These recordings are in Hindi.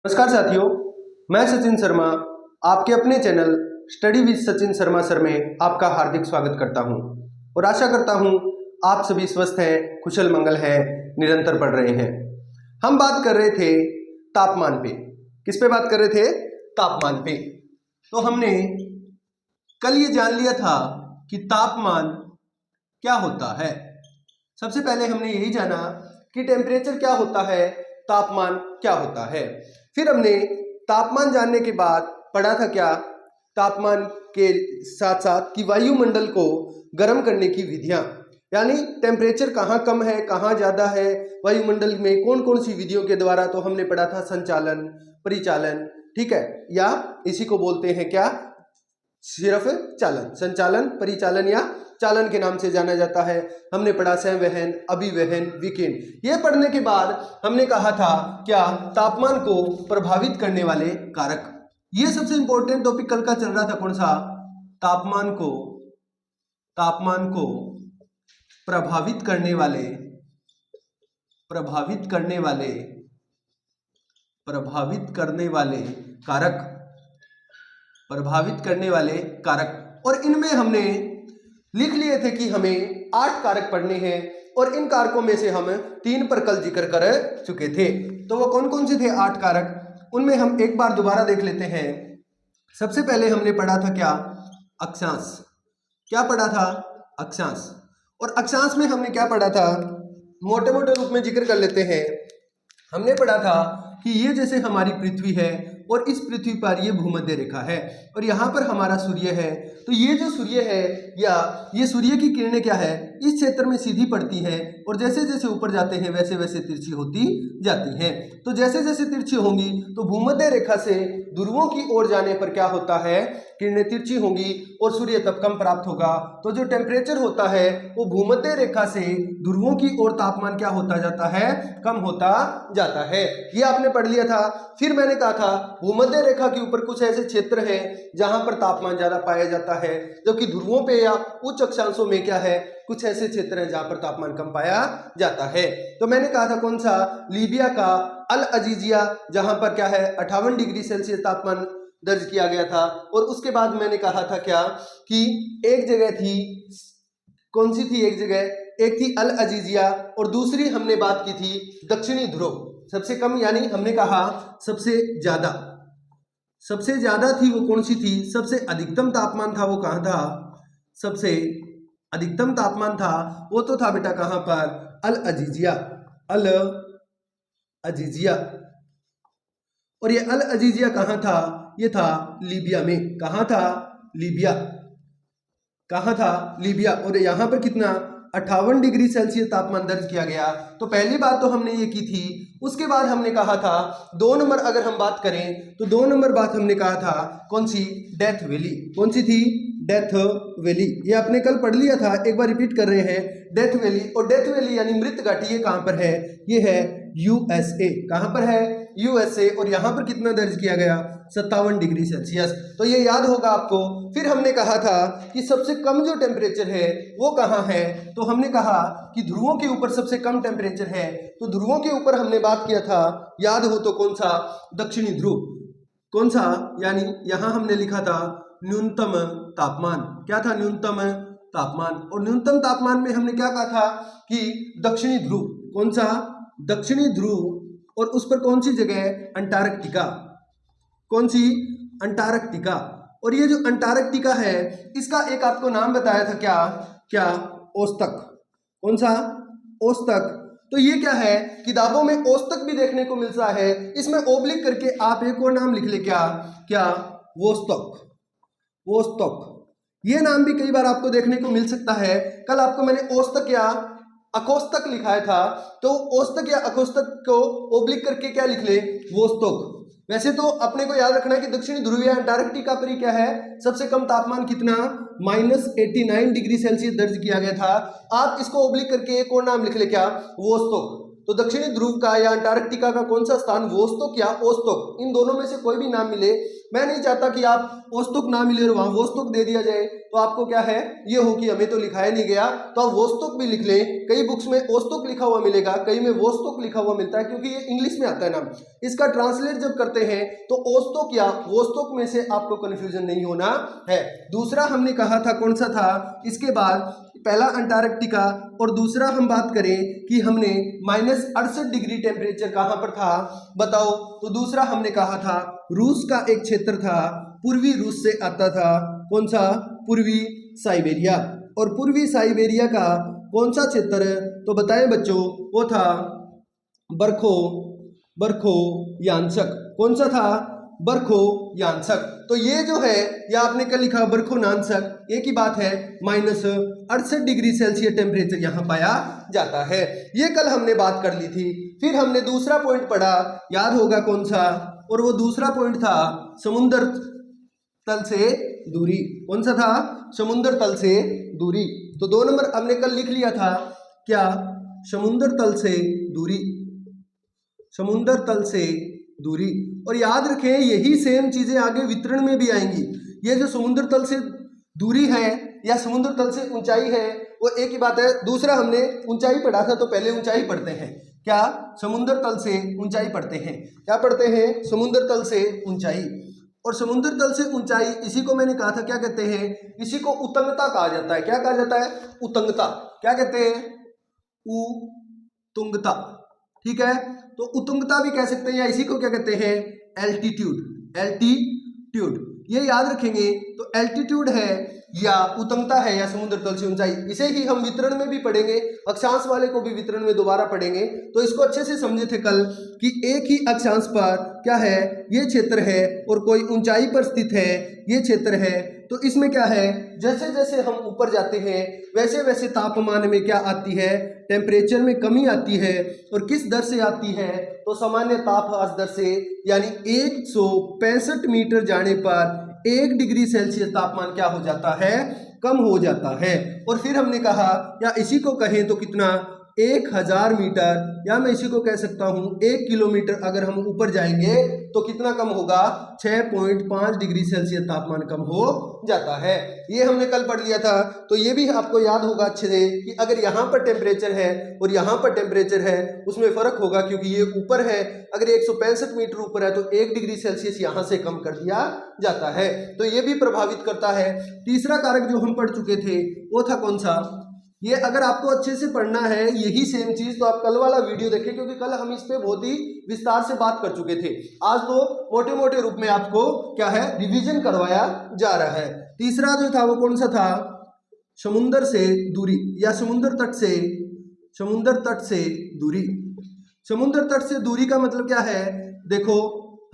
नमस्कार साथियों, मैं सचिन शर्मा आपके अपने channel study with Sachin Sharma sir में आपका हार्दिक स्वागत करता हूं और आशा करता हूं आप सभी स्वस्थ हैं, कुशल मंगल हैं, निरंतर पढ़ रहे हैं। हम बात कर रहे थे तापमान पे। किस पे बात कर रहे थे? तापमान पे। तो हमने कल ये जान लिया था कि तापमान क्या होता है। सबसे पहले हमने यही जाना कि टेम्परेचर क्या होता है, तापमान क्या होता है। फिर हमने तापमान जानने के बाद पढ़ा था क्या, तापमान के साथ साथ कि वायुमंडल को गर्म करने की विधियां, यानी टेम्परेचर कहाँ कम है कहाँ ज़्यादा है, वायुमंडल में कौन कौन सी विधियों के द्वारा। तो हमने पढ़ा था संचालन, परिचालन, ठीक है, या इसी को बोलते हैं क्या, सिर्फ चालन। संचालन, परिचालन या चालन के नाम से जाना जाता है। हमने पढ़ा संवहन, अभिवहन, विकिरण। ये पढ़ने के बाद हमने कहा था क्या, तापमान को प्रभावित करने वाले कारक। ये सबसे इंपॉर्टेंट टॉपिक कल का चल रहा था। कौन सा? तापमान को प्रभावित करने वाले कारक। और इनमें हमने लिख लिए थे कि हमें 8 कारक पढ़ने हैं और इन कारकों में से हम 3 पर कल जिक्र कर चुके थे। तो वो कौन कौन से थे 8 कारक, उनमें हम एक बार दोबारा देख लेते हैं। सबसे पहले हमने पढ़ा था क्या, अक्षांश। क्या पढ़ा था? अक्षांश। और अक्षांश में हमने क्या पढ़ा था, मोटे मोटे रूप में जिक्र कर लेते हैं। हमने पढ़ा था कि ये जैसे हमारी पृथ्वी है और इस पृथ्वी पर ये भूमध्य रेखा है और यहाँ पर हमारा सूर्य है। तो ये जो सूर्य है या ये सूर्य की किरणें क्या है, इस क्षेत्र में सीधी पड़ती है और जैसे जैसे ऊपर जाते हैं वैसे वैसे तिरछी होती जाती हैं। तो जैसे जैसे तिरछी होंगी तो भूमध्य रेखा से ध्रुवों की ओर जाने पर क्या होता है, किरणें तिरछी होंगी और सूर्य तब कम प्राप्त होगा। तो जो टेम्परेचर होता है वो भूमध्य रेखा से ध्रुवों की ओर तापमान क्या होता जाता है, कम होता जाता है। ये आपने पढ़ लिया था। फिर मैंने कहा था भूमध्य रेखा के ऊपर कुछ ऐसे क्षेत्र हैं जहां पर तापमान ज्यादा पाया जाता है, जबकि ध्रुवों पे या उच्च अक्षांशों में क्या है, कुछ ऐसे क्षेत्र हैं जहां पर तापमान कम पाया जाता है। तो मैंने कहा था कौन सा, लीबिया का अल अजीजिया, जहां पर क्या है 58 डिग्री सेल्सियस तापमान दर्ज किया गया था। और उसके बाद मैंने कहा था क्या कि एक जगह थी, कौन सी थी एक जगह, एक थी अल अजीजिया और दूसरी हमने बात की थी दक्षिणी ध्रुव। सबसे कम यानी हमने कहा सबसे ज्यादा थी वो कौन सी थी, सबसे अधिकतम तापमान था वो कहाँ था, सबसे अधिकतम तापमान था वो तो था बेटा कहाँ पर, अल अजीजिया। और ये अल अजीजिया कहाँ था, ये था लीबिया में। कहाँ था? लीबिया। और यहाँ पर कितना, 58 डिग्री सेल्सियस तापमान दर्ज किया गया। तो पहली बात तो हमने ये की थी। उसके बाद हमने कहा था 2 नंबर अगर हम बात करें तो 2 नंबर बात हमने कहा था कौन सी, डेथ वैली। कौन सी थी? Death valley. ये आपने कल पढ़ लिया था, एक बार रिपीट कर रहे हैं, डेथ वैली। और डेथ वैली यानी मृत घाटी, ये कहाँ पर है, ये है यूएसए। कहाँ पर है? यूएसए। और यहाँ पर कितना दर्ज किया गया, 57 डिग्री सेल्सियस। तो ये याद होगा आपको। फिर हमने कहा था कि सबसे कम जो टेम्परेचर है वो कहाँ है, तो हमने कहा कि ध्रुवों के ऊपर सबसे कम टेम्परेचर है। तो ध्रुवों के ऊपर हमने बात किया था, याद हो तो कौन सा, दक्षिणी ध्रुव। कौन सा, यानी यहां हमने लिखा था न्यूनतम तापमान। क्या था? न्यूनतम तापमान। और न्यूनतम तापमान में हमने क्या कहा था कि दक्षिणी ध्रुव। कौन सा? दक्षिणी ध्रुव। और उस पर कौन सी जगह? अंटार्कटिका। कौन सी? अंटार्कटिका। और ये जो अंटार्कटिका है इसका एक आपको नाम बताया था क्या, औसतक। कौन सा? औसतक। तो ये क्या है, किताबों में औसतक भी देखने को मिलता है, इसमें ओब्लिक करके आप एक और नाम लिख ले, क्या, वोस्तक। ये नाम भी कई बार आपको देखने को मिल सकता है। कल आपको मैंने औसतक या अकोस्तक लिखाया था, तो औसतक या अकोस्तक को ओब्लिक करके क्या लिख ले, वोस्तक। वैसे तो अपने को याद रखना कि दक्षिणी ध्रुव या अंटार्कटिका पर ही क्या है, सबसे कम तापमान कितना, -89 डिग्री सेल्सियस दर्ज किया गया था। आप इसको ओब्लिक करके एक और नाम लिख ले, क्या, वोस्तक। तो दक्षिणी ध्रुव का या अंटार्कटिका का कौन सा स्थान वोस्तोक या ओस्तोक, इन दोनों में से कोई भी नाम मिले। मैं नहीं चाहता कि आप ओस्तोक ना मिले और वहां वोस्तोक दे दिया जाए, तो आपको क्या है ये हो कि हमें तो लिखाया नहीं गया, तो आप वोस्तोक भी लिख लें। कई बुक्स में ओस्तोक लिखा हुआ मिलेगा, कई में वोस्तोक लिखा हुआ मिलता है, क्योंकि ये इंग्लिश में आता है नाम। इसका ट्रांसलेट जब करते हैं तो ओस्तोक या वोस्तोक में से आपको कंफ्यूजन नहीं होना है। दूसरा हमने कहा था कौन सा था, इसके बाद पहला अंटार्कटिका और दूसरा हम बात करें कि हमने -68 डिग्री टेम्परेचर कहाँ पर था बताओ, तो दूसरा हमने कहा था रूस का एक क्षेत्र था, पूर्वी रूस से आता था, कौन सा, पूर्वी साइबेरिया। और पूर्वी साइबेरिया का कौन सा क्षेत्र, तो बताएं बच्चों, वो था बर्खोयांसक। कौन सा था, बर्खोयांसक। तो ये जो है ये आपने कल लिखा बर्खोयांसक, एक ही बात है, -68 डिग्री सेल्सियस टेम्परेचर यहाँ पाया जाता है। ये कल हमने बात कर ली थी। फिर हमने दूसरा पॉइंट पढ़ा, याद होगा कौन सा, और वो दूसरा पॉइंट था समुद्र तल से दूरी। कौन सा था, समुद्र तल से दूरी। तो 2 नंबर हमने कल लिख लिया था, क्या, समुद्र तल से दूरी, समुद्र तल से दूरी। और याद रखें यही सेम चीजें आगे वितरण में भी आएंगी। ये जो समुद्र तल से दूरी है या समुद्र तल से ऊंचाई है वो एक ही बात है। दूसरा हमने ऊंचाई पढ़ा था, तो पहले ऊंचाई पढ़ते हैं, क्या, समुद्र तल से ऊंचाई पढ़ते हैं। क्या पढ़ते हैं, समुद्र तल से ऊंचाई। और समुद्र तल से ऊंचाई, इसी को मैंने कहा था क्या कहते हैं, इसी को उतंगता कहा जाता है। क्या कहा जाता है, उतंगता। क्या कहते हैं, उतुंगता, ठीक है। तो उतुंगता भी कह सकते हैं, या इसी को क्या कहते हैं, एल्टीट्यूड। एल्टीट्यूड ये याद रखेंगे। तो एल्टीट्यूड है या उतंगता है या समुद्र तल से ऊंचाई। इसे ही हम वितरण में भी पढ़ेंगे, अक्षांश वाले को भी वितरण में दोबारा पढ़ेंगे। तो इसको अच्छे से समझे थे कल कि एक ही अक्षांश पर क्या है, ये क्षेत्र है और कोई ऊंचाई पर स्थित है, ये क्षेत्र है। तो इसमें क्या है, जैसे जैसे हम ऊपर जाते हैं वैसे वैसे तापमान में क्या आती है, टेम्परेचर में कमी आती है। और किस दर से आती है, तो सामान्य तापमान दर से, यानी 165 मीटर जाने पर 1 डिग्री सेल्सियस तापमान क्या हो जाता है, कम हो जाता है। और फिर हमने कहा, या इसी को कहें तो कितना, 1000 मीटर, या मैं इसी को कह सकता हूं 1 किलोमीटर अगर हम ऊपर जाएंगे तो कितना कम होगा, 6.5 डिग्री सेल्सियस तापमान कम हो जाता है। ये हमने कल पढ़ लिया था। तो ये भी आपको याद होगा अच्छे से कि अगर यहाँ पर टेम्परेचर है और यहाँ पर टेम्परेचर है उसमें फर्क होगा, क्योंकि ये ऊपर है। अगर 165 मीटर ऊपर है तो 1 डिग्री सेल्सियस यहाँ से कम कर दिया जाता है। तो ये भी प्रभावित करता है। तीसरा कारक जो हम पढ़ चुके थे वो था कौन सा, ये अगर आपको अच्छे से पढ़ना है यही सेम चीज, तो आप कल वाला वीडियो देखें, क्योंकि कल हम इस पे बहुत ही विस्तार से बात कर चुके थे। आज तो मोटे मोटे रूप में आपको क्या है, रिवीजन करवाया जा रहा है। तीसरा जो था वो कौन सा था, समुद्र से दूरी या समुद्र तट से दूरी। समुद्र तट से दूरी का मतलब क्या है, देखो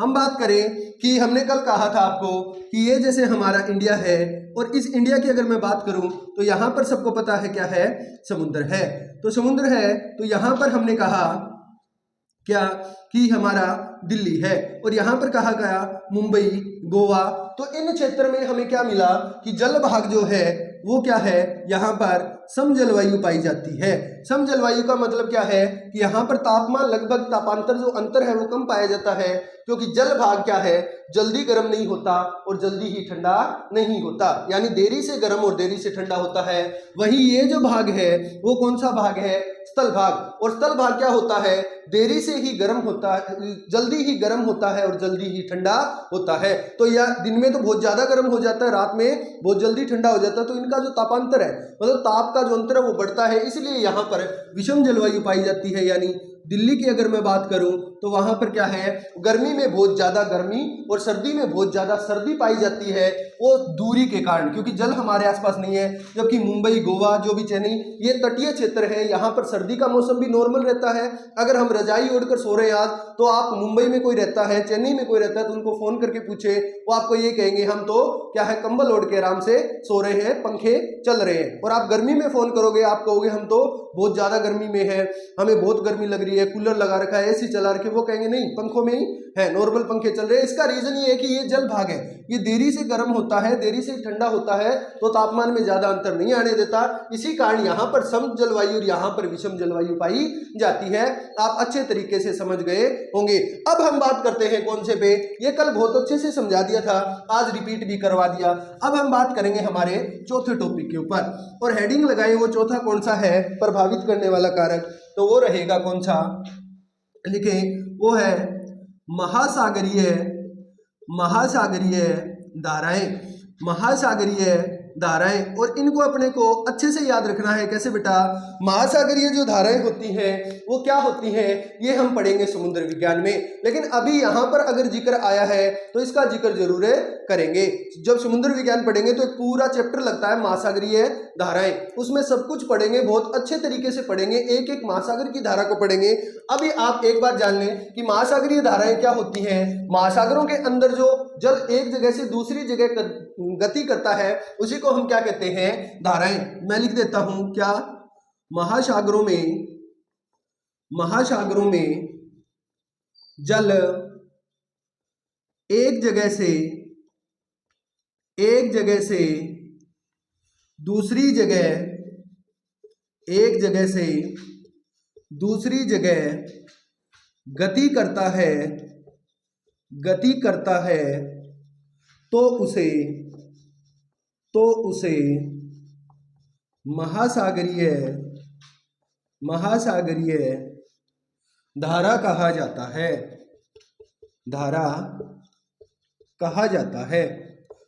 हम बात करें कि हमने कल कहा था आपको कि ये जैसे हमारा इंडिया है, और इस इंडिया की अगर मैं बात करूं तो यहाँ पर सबको पता है क्या है, समुद्र है। तो समुद्र है, तो यहाँ पर हमने कहा क्या कि हमारा दिल्ली है, और यहाँ पर कहा गया मुंबई, गोवा। तो इन क्षेत्र में हमें क्या मिला कि जल भाग जो है वो क्या है, यहाँ पर सम जलवायु पाई जाती है। सम जलवायु का मतलब क्या है कि यहाँ पर तापमान लगभग तापांतर जो अंतर है वो कम पाया जाता है, क्योंकि जल भाग क्या है, जल्दी गर्म नहीं होता और जल्दी ही ठंडा नहीं होता, यानी देरी से गर्म और देरी से ठंडा होता है। वहीं ये जो भाग है वो कौन सा भाग है, स्थल भाग। और स्थल भाग क्या होता है, देरी से ही गर्म होता है, जल्दी ही गर्म होता है और जल्दी ही ठंडा होता है। तो यह दिन में तो बहुत ज्यादा गर्म हो जाता है, रात में बहुत जल्दी ठंडा हो जाता है। तो इनका जो तापांतर है, मतलब ताप का जो अंतर है वो बढ़ता है, इसलिए यहाँ पर विषम जलवायु पाई जाती है। यानी दिल्ली की अगर मैं बात करूं तो वहां पर क्या है, गर्मी में बहुत ज्यादा गर्मी और सर्दी में बहुत ज्यादा सर्दी पाई जाती है, वो दूरी के कारण, क्योंकि जल हमारे आसपास नहीं है। जबकि मुंबई, गोवा, जो भी चेन्नई, ये तटीय क्षेत्र है, यहाँ पर सर्दी का मौसम भी नॉर्मल रहता है। अगर हम रजाई ओढ़कर सो रहे हैं आज, तो आप मुंबई में कोई रहता है, चेन्नई में कोई रहता है, तो उनको फोन करके पूछे, वो आपको ये कहेंगे हम तो क्या है, कंबल ओढ़ के आराम से सो रहे हैं, पंखे चल रहे हैं। और आप गर्मी में फोन करोगे, आप कहोगे हम तो बहुत ज्यादा गर्मी में है, हमें बहुत गर्मी लग रही है, कूलर लगा रखा है, एसी चला रखे, वो कहेंगे नहीं पंखों में ही है, नॉर्मल पंखे चल रहे हैं। इसका रीजन ये है कि ये जल भाग है, ये देरी से गर्म होता है, देरी से ठंडा होता है, तो तापमान में ज्यादा अंतर नहीं आने देता। इसी कारण यहाँ पर सम जलवायु और यहाँ पर विषम जलवायु पाई जाती है। आप अच्छे तरीके से समझ गए होंगे। अब हम बात करते हैं कौन से पे, ये कल बहुत अच्छे से समझा दिया था, आज रिपीट भी करवा दिया। अब हम बात करेंगे हमारे चौथे टॉपिक के ऊपर, और हेडिंग लगाए वो चौथा कौन सा है, प्रभावित करने वाला कारक, तो वो रहेगा कौन सा, लिखें, वो है महासागरीय महासागरीय धाराएं, महासागरीय धाराएं। और इनको अपने को अच्छे से याद रखना है। कैसे बेटा, महासागरीय जो धाराएं होती हैं वो क्या होती हैं, ये हम पढ़ेंगे समुद्र विज्ञान में, लेकिन अभी यहाँ पर अगर जिक्र आया है तो इसका जिक्र जरूर करेंगे। जब समुद्र विज्ञान पढ़ेंगे तो एक पूरा चैप्टर लगता है महासागरीय धाराएं, उसमें सब कुछ पढ़ेंगे, बहुत अच्छे तरीके से पढ़ेंगे, एक एक महासागर की धारा को पढ़ेंगे। अभी आप एक बात जान लें कि महासागरीय धाराएं क्या होती हैं। महासागरों के अंदर जो जल एक जगह से दूसरी जगह गति करता है उसी को हम क्या कहते हैं, धाराएं। मैं लिख देता हूं क्या, महासागरों में जल एक जगह से दूसरी जगह गति करता है तो उसे महासागरीय धारा कहा जाता है।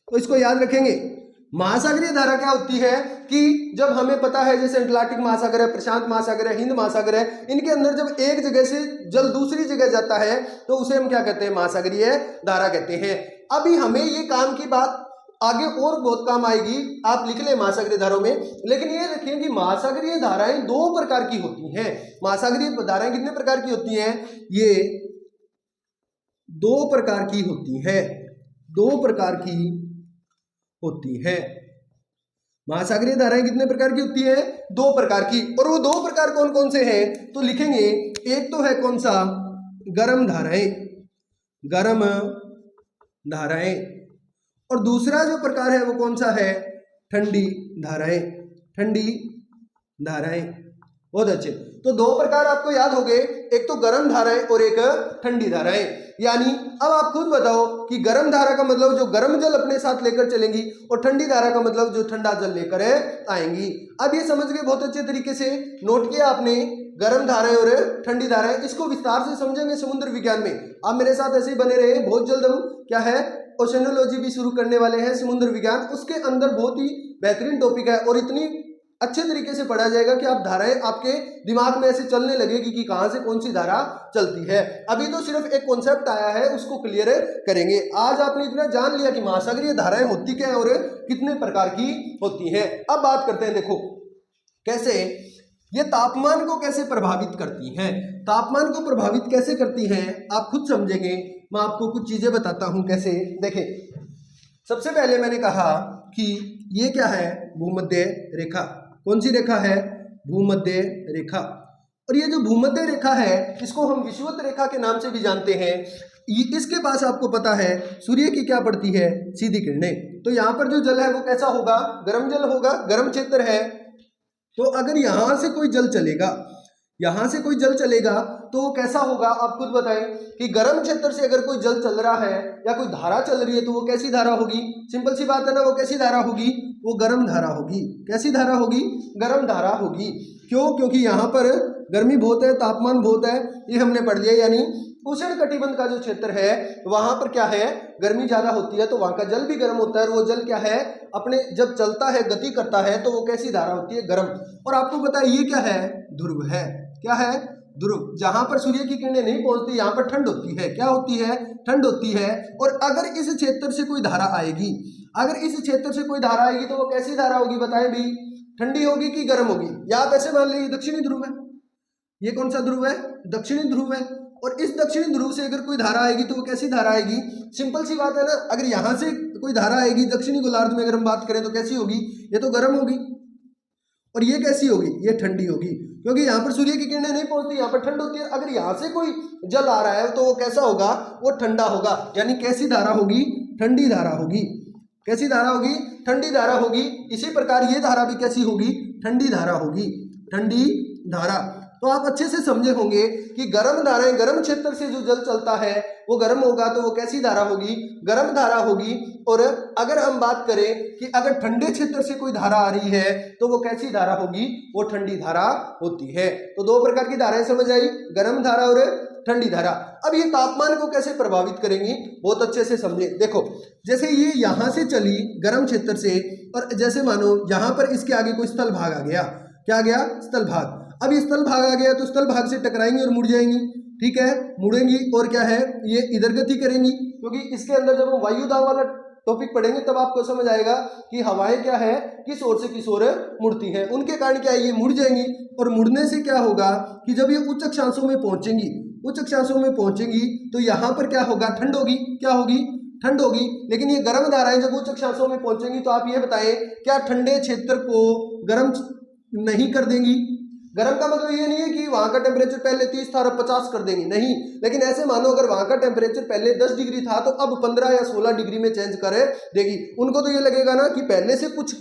तो इसको याद रखेंगे। महासागरीय धारा क्या होती है कि जब हमें पता है जैसे अटलांटिक महासागर है, प्रशांत महासागर है, हिंद महासागर है, इनके अंदर जब एक जगह से जल दूसरी जगह जाता है तो उसे हम क्या कहते हैं, महासागरीय धारा कहते हैं। अभी हमें ये काम की बात आगे और बहुत काम आएगी, आप लिख लें महासागरीय धाराओं में, लेकिन ये रखिए कि महासागरीय धाराएं दो प्रकार की होती हैं। महासागरीय धाराएं कितने प्रकार की होती हैं, ये दो प्रकार की होती है। महासागरीय धाराएं कितने प्रकार की होती है, दो प्रकार की। और वो दो प्रकार कौन कौन से हैं, तो लिखेंगे, एक तो है कौन सा, गर्म धाराएं, और दूसरा जो प्रकार है वो कौन सा है, ठंडी धाराएं। बहुत अच्छे, तो दो प्रकार आपको याद हो गए, एक तो गर्म धाराएं और एक ठंडी धाराएं। यानी अब आप खुद बताओ कि गर्म धारा का मतलब जो गर्म जल अपने साथ लेकर चलेंगी, और ठंडी धारा का मतलब जो ठंडा जल लेकर आएंगी। अब ये समझ गए बहुत अच्छे तरीके से, नोट किया आपने, गर्म धाराएं और ठंडी धाराएं। इसको विस्तार से समझेंगे समुद्र विज्ञान में। आप मेरे साथ ऐसे ही बने रहे, बहुत जल्द हम क्या है, ओशनोलॉजी भी शुरू करने वाले हैं, समुद्र विज्ञान। उसके अंदर बहुत ही बेहतरीन टॉपिक है और इतनी अच्छे तरीके से पढ़ा जाएगा कि आप धाराएं आपके दिमाग में ऐसे चलने लगेगी कि कहां से कौन सी धारा चलती है। अभी तो सिर्फ एक कॉन्सेप्ट आया है, उसको क्लियर करेंगे। आज आपने इतना जान लिया कि महासागरीय धाराएं होती क्या है और कितने प्रकार की होती हैं। अब बात करते हैं, देखो कैसे ये तापमान को कैसे प्रभावित करती हैं। तापमान को प्रभावित कैसे करती हैं आप खुद समझेंगे। मैं आपको कुछ चीजें बताता हूं कैसे। देखें, सबसे पहले मैंने कहा कि ये क्या है, भूमध्य रेखा। कौन सी रेखा है, भूमध्य रेखा। और ये जो भूमध्य रेखा है इसको हम विषुवत रेखा के नाम से भी जानते हैं। इसके पास आपको पता है सूर्य की क्या पड़ती है, सीधी किरणें। तो यहाँ पर जो जल है वो कैसा होगा, गर्म जल होगा, गर्म क्षेत्र है। तो अगर यहाँ से कोई जल चलेगा तो वो कैसा होगा, आप खुद बताएं कि गर्म क्षेत्र से अगर कोई जल चल रहा है या कोई धारा चल रही है तो वो कैसी धारा होगी। सिंपल सी बात है ना, वो कैसी धारा होगी, वो गर्म धारा होगी। कैसी धारा होगी, गर्म धारा होगी। क्यों, क्योंकि यहाँ पर गर्मी बहुत है, तापमान बहुत है, ये हमने पढ़ लिया। यानी उष्ण कटिबंध का जो क्षेत्र है वहां पर क्या है, गर्मी ज्यादा होती है, तो वहां का जल भी गर्म होता है। और वो जल क्या है, अपने जब चलता है, गति करता है, तो वो कैसी धारा होती है, गर्म। और आपको पता है ये क्या है, ध्रुव है। क्या है, ध्रुव। जहां पर सूर्य की किरणें नहीं पहुंचती यहाँ पर ठंड होती है। क्या होती है, ठंड होती है। और अगर इस क्षेत्र से कोई धारा आएगी, तो वो कैसी धारा होगी बताएं भी, ठंडी होगी कि गर्म होगी। या आप ऐसे मान लीजिए दक्षिणी ध्रुव है, ये कौन सा ध्रुव है, दक्षिणी ध्रुव है। और इस दक्षिणी ध्रुव से अगर कोई धारा आएगी तो वो कैसी धारा आएगी, सिंपल सी बात है ना। अगर यहाँ से कोई धारा आएगी दक्षिणी गोलार्ध में, अगर हम बात करें तो कैसी होगी, ये तो गर्म होगी। और ये कैसी होगी, ये ठंडी होगी, क्योंकि यहाँ पर सूर्य की किरणें नहीं पहुंचती, यहाँ पर ठंड होती है। अगर यहाँ से कोई जल आ रहा है तो वो कैसा होगा, वो ठंडा होगा, यानी कैसी धारा होगी, ठंडी धारा होगी। कैसी धारा होगी, ठंडी धारा होगी। इसी प्रकार ये धारा भी कैसी होगी, ठंडी धारा होगी, ठंडी धारा। तो आप अच्छे से समझे होंगे कि गर्म धाराएं, गर्म क्षेत्र से जो जल चलता है वो गर्म होगा, तो वो कैसी धारा होगी, गर्म धारा होगी। और अगर हम बात करें कि अगर ठंडे क्षेत्र से कोई धारा आ रही है तो वो कैसी धारा होगी, वो ठंडी धारा होती है। तो दो प्रकार की धाराएं समझ आई, गर्म धारा और ठंडी धारा। अब ये तापमान को कैसे प्रभावित करेंगी, बहुत अच्छे से समझे। देखो, जैसे ये यहां से चली गर्म क्षेत्र से, और जैसे मानो यहां पर इसके आगे कोई स्थल भाग आ गया, क्या आ गया, स्थल भाग। अब ये स्थल भाग आ गया तो स्थल भाग से टकराएंगी और मुड़ जाएंगी, ठीक है, मुड़ेंगी, और क्या है, ये इधर गति करेंगी, क्योंकि इसके अंदर जब हम वायु दाब वाला टॉपिक पढ़ेंगे तब आपको समझ आएगा कि हवाएं क्या है, किस ओर से किस ओर मुड़ती हैं। उनके कारण क्या है, ये मुड़ जाएंगी, और मुड़ने से क्या होगा कि जब ये उच्च अक्षांशों में पहुंचेंगी, उच्च अक्षांशों में पहुंचेंगी तो यहाँ पर क्या होगा, ठंड होगी, क्या होगी, ठंड होगी। लेकिन ये गर्म धाराएं जब उच्च अक्षांशों में पहुंचेंगी तो आप ये बताएं, क्या ठंडे क्षेत्र को गर्म नहीं कर देंगी। गर्म का मतलब ये नहीं है कि वहां का टेम्परेचर पहले 30 था और 50 कर देंगी, नहीं। लेकिन ऐसे मानो अगर वहां का टेम्परेचर पहले 10 डिग्री था तो अब 15 या 16 डिग्री में चेंज कर देगी। उनको तो ये लगेगा ना कि पहले से कुछ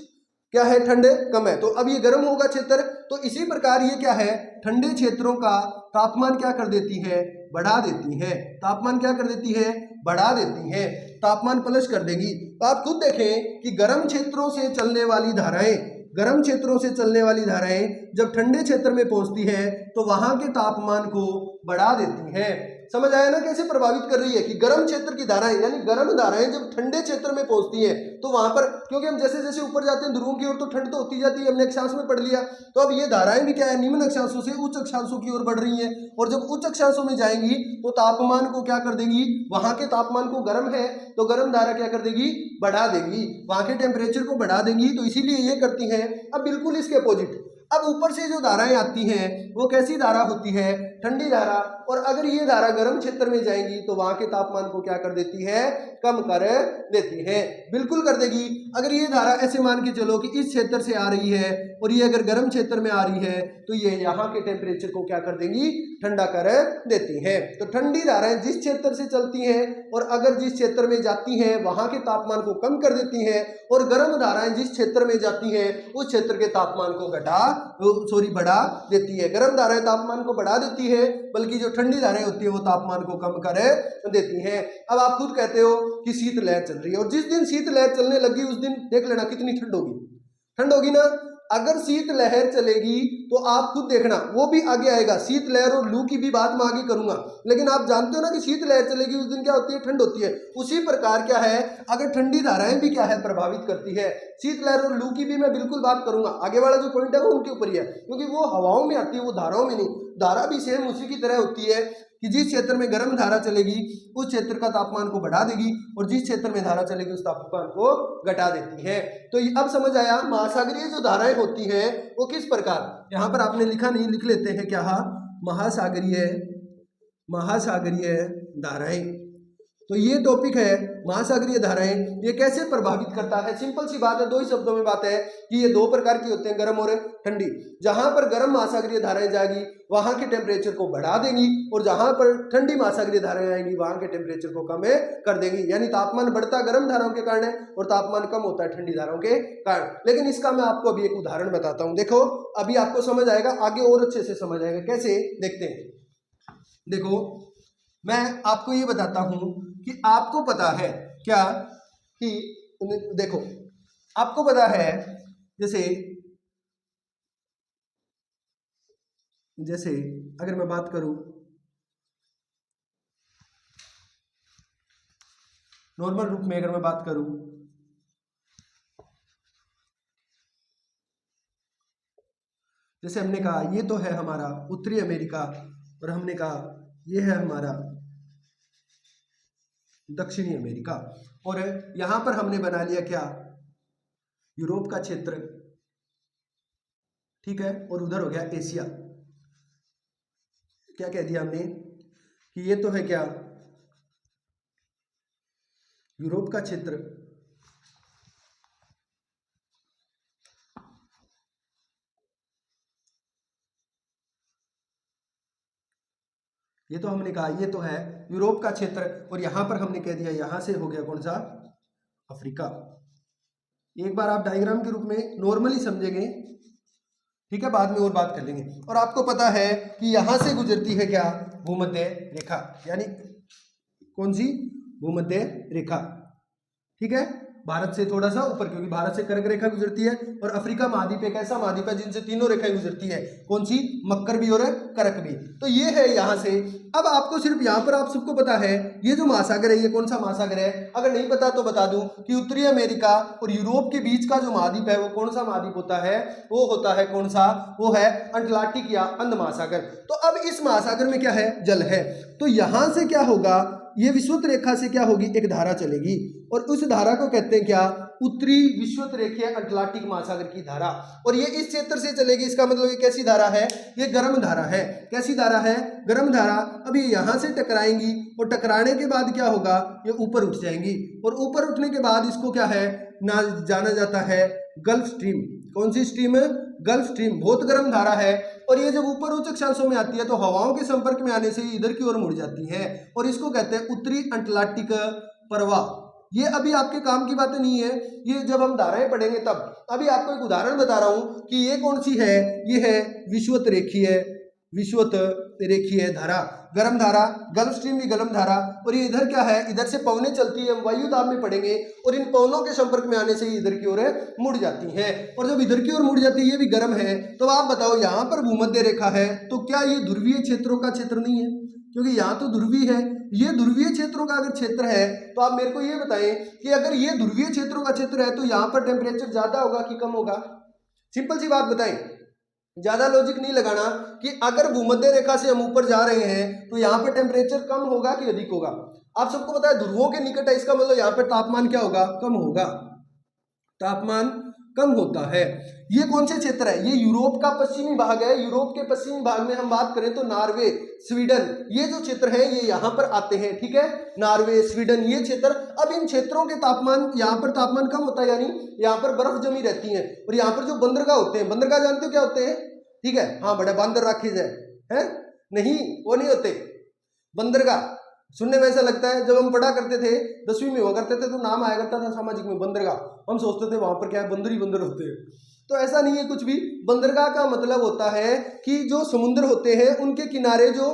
क्या है, ठंडे कम है, तो अब ये गर्म होगा क्षेत्र। तो इसी प्रकार ये क्या है, ठंडे क्षेत्रों का तापमान क्या कर देती है, बढ़ा देती है। तापमान क्या कर देती है, बढ़ा देती है, तापमान प्लस कर देगी। तो आप खुद देखें कि गर्म क्षेत्रों से चलने वाली धाराएं, गर्म क्षेत्रों से चलने वाली धाराएं जब ठंडे क्षेत्र में पहुंचती हैं तो वहां के तापमान को बढ़ा देती हैं। समझ आया ना कैसे प्रभावित कर रही है कि गर्म क्षेत्र की धाराएं, यानी गर्म धाराएं जब ठंडे क्षेत्र में पहुंचती हैं तो वहां पर, क्योंकि हम जैसे जैसे ऊपर जाते हैं ध्रुवों की ओर तो ठंड तो होती जाती है, हमने अक्षांश में पढ़ लिया। तो अब ये धाराएं भी क्या है, निम्न अक्षांशों से उच्च अक्षांशों की ओर बढ़ रही हैं, और जब उच्च अक्षांशों में जाएंगी तो तापमान को क्या कर देगी, वहां के तापमान को, गर्म है तो गर्म धारा क्या कर देगी, बढ़ा देगी, वहां के टेम्परेचर को बढ़ा देगी। तो इसीलिए ये करती हैं। अब बिल्कुल इसके अपोजिट, अब ऊपर से जो धाराएं आती हैं वो कैसी धारा होती है, ठंडी धारा। और अगर ये धारा गर्म क्षेत्र में जाएंगी तो वहां के तापमान को क्या कर देती है, कम कर देती है, बिल्कुल कर देगी। अगर ये धारा ऐसे मान के चलो कि इस क्षेत्र से आ रही है और ये अगर गर्म क्षेत्र में आ रही है तो ये यहाँ के टेम्परेचर को क्या कर देंगी, ठंडा कर देती है। तो ठंडी धाराएं जिस क्षेत्र से चलती हैं और अगर जिस क्षेत्र में जाती हैं वहां के तापमान को कम कर देती हैं, और गर्म धाराएं जिस क्षेत्र में जाती हैं उस क्षेत्र के तापमान को बढ़ा देती है। गर्म धाराएं तापमान को बढ़ा देती है, बल्कि जो ठंडी धाराएं होती है वो तापमान को कम कर देती हैं। अब आप खुद कहते हो कि शीत लहर चल रही है, और जिस दिन शीत लहर चलने लगी उस दिन देख लेना कितनी ठंड होगी, ठंड होगी ना। अगर शीत लहर चलेगी तो आप खुद देखना, वो भी आगे आएगा, शीत लहर और लू की भी बात मैं आगे करूंगा। लेकिन आप जानते हो ना कि शीत लहर चलेगी उस दिन क्या होती है, ठंड होती है। उसी प्रकार क्या है, अगर ठंडी धाराएं भी क्या है, प्रभावित करती है। शीत लहर और लू की भी मैं बिल्कुल बात करूंगा, आगे वाला जो पॉइंट है वो उनके ऊपर ही है, क्योंकि वो हवाओं में आती है, वो धाराओं में नहीं। धारा भी सेम उसी की तरह होती है कि जिस क्षेत्र में गर्म धारा चलेगी उस क्षेत्र का तापमान को बढ़ा देगी, और जिस क्षेत्र में धारा चलेगी उस तापमान को घटा देती है। तो अब समझ आया, महासागरीय जो धाराएं होती हैं वो किस प्रकार, यहाँ पर आपने लिखा नहीं, लिख लेते हैं क्या, महासागरीय, महासागरीय धाराएं। तो ये टॉपिक है महासागरीय धाराएं, ये कैसे प्रभावित करता है। सिंपल सी बात है, दो ही शब्दों में बात है कि ये दो प्रकार की होते हैं, गर्म और ठंडी। जहां पर गर्म महासागरीय धाराएं जाएगी वहां के टेम्परेचर को बढ़ा देंगी, और जहां पर ठंडी महासागरीय धाराएं आएंगी वहां के टेम्परेचर को कम कर देंगी। यानी तापमान बढ़ता गर्म धाराओं के कारण है और तापमान कम होता है ठंडी धाराओं के कारण। लेकिन इसका मैं आपको अभी एक उदाहरण बताता हूं, देखो अभी आपको समझ आएगा, आगे और अच्छे से समझ आएगा। कैसे, देखते हैं। देखो मैं आपको ये बताता हूं कि आपको पता है क्या कि, देखो आपको पता है जैसे अगर मैं बात करूं नॉर्मल रूप में, अगर मैं बात करूं जैसे हमने कहा ये तो है हमारा उत्तरी अमेरिका, और हमने कहा ये है हमारा दक्षिणी अमेरिका, और यहां पर हमने बना लिया क्या, यूरोप का क्षेत्र, ठीक है, और उधर हो गया एशिया। क्या कह दिया हमने कि ये तो है क्या, यूरोप का क्षेत्र, ये तो हमने कहा ये तो है यूरोप का क्षेत्र, और यहाँ पर हमने कह दिया यहाँ से हो गया कौन सा, अफ्रीका। एक बार आप डायग्राम के रूप में नॉर्मली समझेंगे, ठीक है, बाद में और बात कर लेंगे। और आपको पता है कि यहाँ से गुजरती है क्या, भूमध्य रेखा, यानी कौन सी, भूमध्य रेखा, ठीक है, भारत से थोड़ा सा ऊपर, क्योंकि भारत से कर्क रेखा गुजरती है, और अफ्रीका महाद्वीप एक ऐसा महाद्वीप है जिनसे तीनों रेखाएं गुजरती है, कौन सी, मकर भी और कर्क भी। तो ये है यहाँ से। अब आपको सिर्फ यहाँ पर आप सबको पता है ये जो महासागर है ये कौन सा महासागर है, अगर नहीं पता तो बता दूं कि उत्तरी अमेरिका और यूरोप के बीच का जो महाद्वीप है वो कौन सा महाद्वीप होता है, वो होता है कौन सा, वो है अटलांटिक या अंध महासागर। तो अब इस महासागर में क्या है, जल है। तो यहां से क्या होगा, ये विषुवत रेखा से क्या होगी, एक धारा चलेगी, और उस धारा को कहते हैं क्या, उत्तरी विषुवत रेखीय अटलांटिक महासागर की धारा। और ये इस क्षेत्र से चलेगी, इसका मतलब ये कैसी धारा है, ये गर्म धारा है। कैसी धारा है, गर्म धारा। अब ये यहां से टकराएंगी, और टकराने के बाद क्या होगा, ये ऊपर उठ जाएंगी, और ऊपर उठने के बाद इसको क्या है ना, जाना जाता है गल्फ स्ट्रीम। कौन सी स्ट्रीम है, गल्फ स्ट्रीम, बहुत गर्म धारा है। और ये जब ऊपर उच्च अक्षांशों में आती है तो हवाओं के संपर्क में आने से इधर की ओर मुड़ जाती है, और इसको कहते हैं उत्तरी अटलांटिक प्रवाह। ये अभी आपके काम की बातें नहीं है, ये जब हम धाराएं पढ़ेंगे तब। अभी आपको एक उदाहरण बता रहा हूं कि ये कौन सी है, ये है विषुवत रेखीय धारा, गर्म धारा, गल्फ स्ट्रीम की गर्म धारा। और ये इधर क्या है, इधर से पवनें चलती है, वायु दाब में पढ़ेंगे, और इन पवनों के संपर्क में आने से इधर की ओर मुड़ जाती हैं, और जब इधर की ओर मुड़ जाती है ये भी गर्म है। तो आप बताओ यहाँ पर भूमध्य रेखा है, तो क्या ये ध्रुवीय क्षेत्रों का क्षेत्र नहीं है, क्योंकि यहाँ तो ध्रुवीय है, ये ध्रुवीय क्षेत्रों का अगर क्षेत्र है तो आप मेरे को ये बताएं कि अगर ये ध्रुवीय क्षेत्रों का क्षेत्र है तो यहाँ पर टेम्परेचर ज्यादा होगा कि कम होगा। सिंपल सी बात बताएं, ज्यादा लॉजिक नहीं लगाना कि अगर भूमध्य रेखा से हम ऊपर जा रहे हैं तो यहाँ पर टेम्परेचर कम होगा कि अधिक होगा। आप सबको पता है ध्रुवों के निकट है, इसका मतलब यहाँ पर तापमान क्या होगा, कम होगा, तापमान कम होता है। ये कौन से क्षेत्र है, ये यूरोप का पश्चिमी भाग है। यूरोप के पश्चिमी भाग में हम बात करें तो नॉर्वे, स्वीडन, ये जो क्षेत्र है ये यहाँ पर आते हैं, ठीक है, नॉर्वे, स्वीडन, ये क्षेत्र। अब इन क्षेत्रों के तापमान, यहाँ पर तापमान कम होता है, यानी यहाँ पर बर्फ जमी रहती है, और यहाँ पर जो बंदरगाह होते हैं, बंदरगाह जानते हो क्या होते हैं, ठीक है, हाँ, बड़े बंदर रखे जाए हैं, नहीं वो नहीं होते बंदरगाह। सुनने में ऐसा लगता है, जब हम पढ़ा करते थे 10वीं में हुआ करते थे तो नाम आया करता था सामाजिक में बंदरगाह, हम सोचते थे वहां पर क्या है, बंदर ही बंदर होते हैं। तो ऐसा नहीं है कुछ भी। बंदरगाह का मतलब होता है कि जो समुद्र होते हैं उनके किनारे जो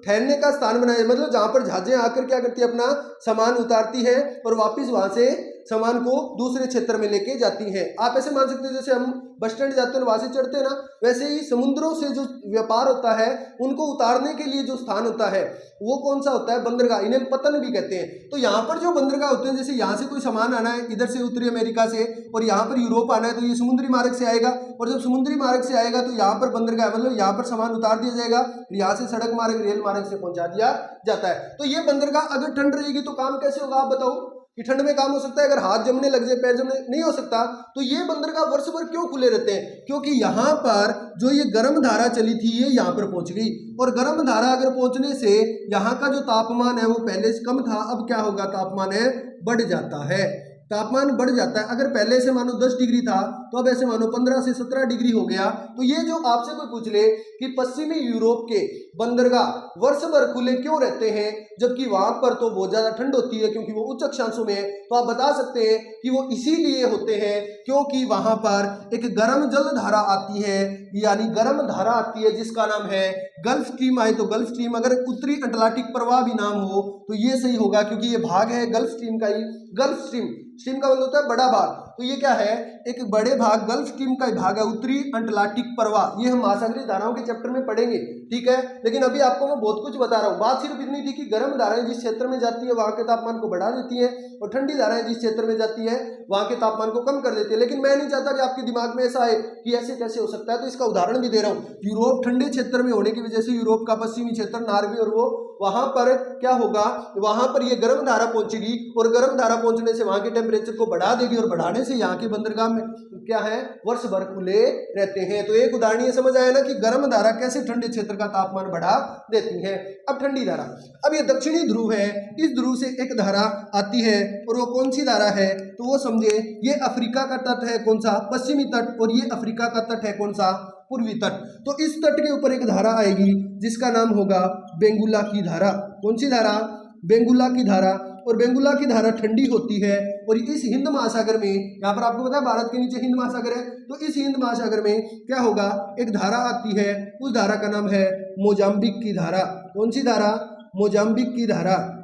ठहरने का स्थान बनाया, मतलब जहां पर जहाजें आकर क्या करती है, अपना सामान उतारती है और वापस वहां से सामान को दूसरे क्षेत्र में लेके जाती हैं। आप ऐसे मान सकते हैं जैसे हम बस स्टैंड जाते हैं वहां से चढ़ते हैं ना, वैसे ही समुद्रों से जो व्यापार होता है उनको उतारने के लिए जो स्थान होता है वो कौन सा होता है, बंदरगाह, इन्हें पतन भी कहते हैं। तो यहाँ पर जो बंदरगाह होते हैं, जैसे यहाँ से कोई सामान आना है इधर से उत्तरी अमेरिका से, और यहाँ पर यूरोप आना है तो ये समुद्री मार्ग से आएगा, और जब समुद्री मार्ग से आएगा तो यहाँ पर बंदरगाह, मतलब यहाँ पर सामान उतार दिया जाएगा, यहाँ से सड़क मार्ग, रेल मार्ग से पहुंचा दिया जाता है। तो ये बंदरगाह अगर ठंड रहेगी तो काम कैसे होगा, आप बताओ कि ठंड में काम हो सकता है, अगर हाथ जमने लग जाए, पैर जमने नहीं हो सकता। तो ये बंदरगाह वर्ष भर क्यों खुले रहते हैं, क्योंकि यहाँ पर जो ये गर्म धारा चली थी ये यहाँ पर पहुंच गई, और गर्म धारा अगर पहुंचने से यहाँ का जो तापमान है वो पहले से कम था, अब क्या होगा, तापमान है बढ़ जाता है, तापमान बढ़ जाता है। अगर पहले से मानो 10 डिग्री था तो अब ऐसे मानो 15 से 17 डिग्री हो गया। तो ये जो आपसे कोई पूछ ले कि पश्चिमी यूरोप के बंदरगाह वर्ष भर खुले क्यों रहते हैं जबकि वहां पर तो बहुत ज्यादा ठंड होती है क्योंकि वो उच्च अक्षांशों में है, तो आप बता सकते हैं कि वो इसीलिए होते हैं क्योंकि वहां पर एक गर्म जल धारा आती है, यानी गर्म धारा आती है जिसका नाम है गल्फ स्ट्रीम। आए तो गल्फ स्ट्रीम, अगर उत्तरी अटलांटिक प्रवाह भी नाम हो तो ये सही होगा क्योंकि ये भाग है गल्फ स्ट्रीम का ही। गल्फ स्ट्रीम, स्ट्रीम का मतलब होता है बड़ा भाग, तो ये क्या है, एक बड़े भाग, गल्फ स्ट्रीम का भाग है उत्तरी अटलांटिक प्रवाह। ये हम महासागरीय धाराओं के चैप्टर में पढ़ेंगे, ठीक है। लेकिन अभी आपको मैं बहुत कुछ बता रहा हूँ। बात सिर्फ इतनी थी कि गर्म धाराएं जिस क्षेत्र में जाती है वहां के तापमान को बढ़ा देती है, और ठंडी धाराएं जिस क्षेत्र में जाती है वहां के तापमान को कम कर देती है। लेकिन मैं नहीं चाहता कि आपके दिमाग में ऐसा आए कि ऐसे कैसे हो सकता है, तो इसका उदाहरण भी दे रहा हूँ। यूरोप ठंडे क्षेत्र में होने की वजह से यूरोप का पश्चिमी क्षेत्र नॉर्वे और वो वहां पर क्या होगा, वहां पर ये गर्म धारा पहुंचेगी और गर्म धारा पहुंचने से वहां के टेम्परेचर को बढ़ा देगी, और बढ़ाने से यहाँ के बंदरगाह में क्या है, वर्ष भर खुले रहते हैं। तो एक उदाहरण ये समझ आया ना कि गर्म धारा कैसे ठंडे क्षेत्र का तापमान बढ़ा देती है। अब ठंडी धारा, अब ये दक्षिणी ध्रुव है, इस ध्रुव से एक धारा आती है, और वो कौन सी धारा है, तो वो समझे ये अफ्रीका का तट है, कौन सा, पश्चिमी तट, और ये अफ्रीका का तट है, कौन सा, पूर्वी तट। तो इस तट के ऊपर एक धारा आएगी जिसका नाम होगा बेंगुला की धारा। कौन सी धारा? बेंगुला की धारा। और बेंगुला की धारा ठंडी होती है और इस हिंद महासागर में, यहाँ पर आपको पता है भारत के नीचे हिंद महासागर है, तो इस हिंद महासागर में क्या होगा, एक धारा आती है, उस धारा का नाम है मोजाम्बिक की धारा। कौन सी धारा? मोजाम्बिक की धारा।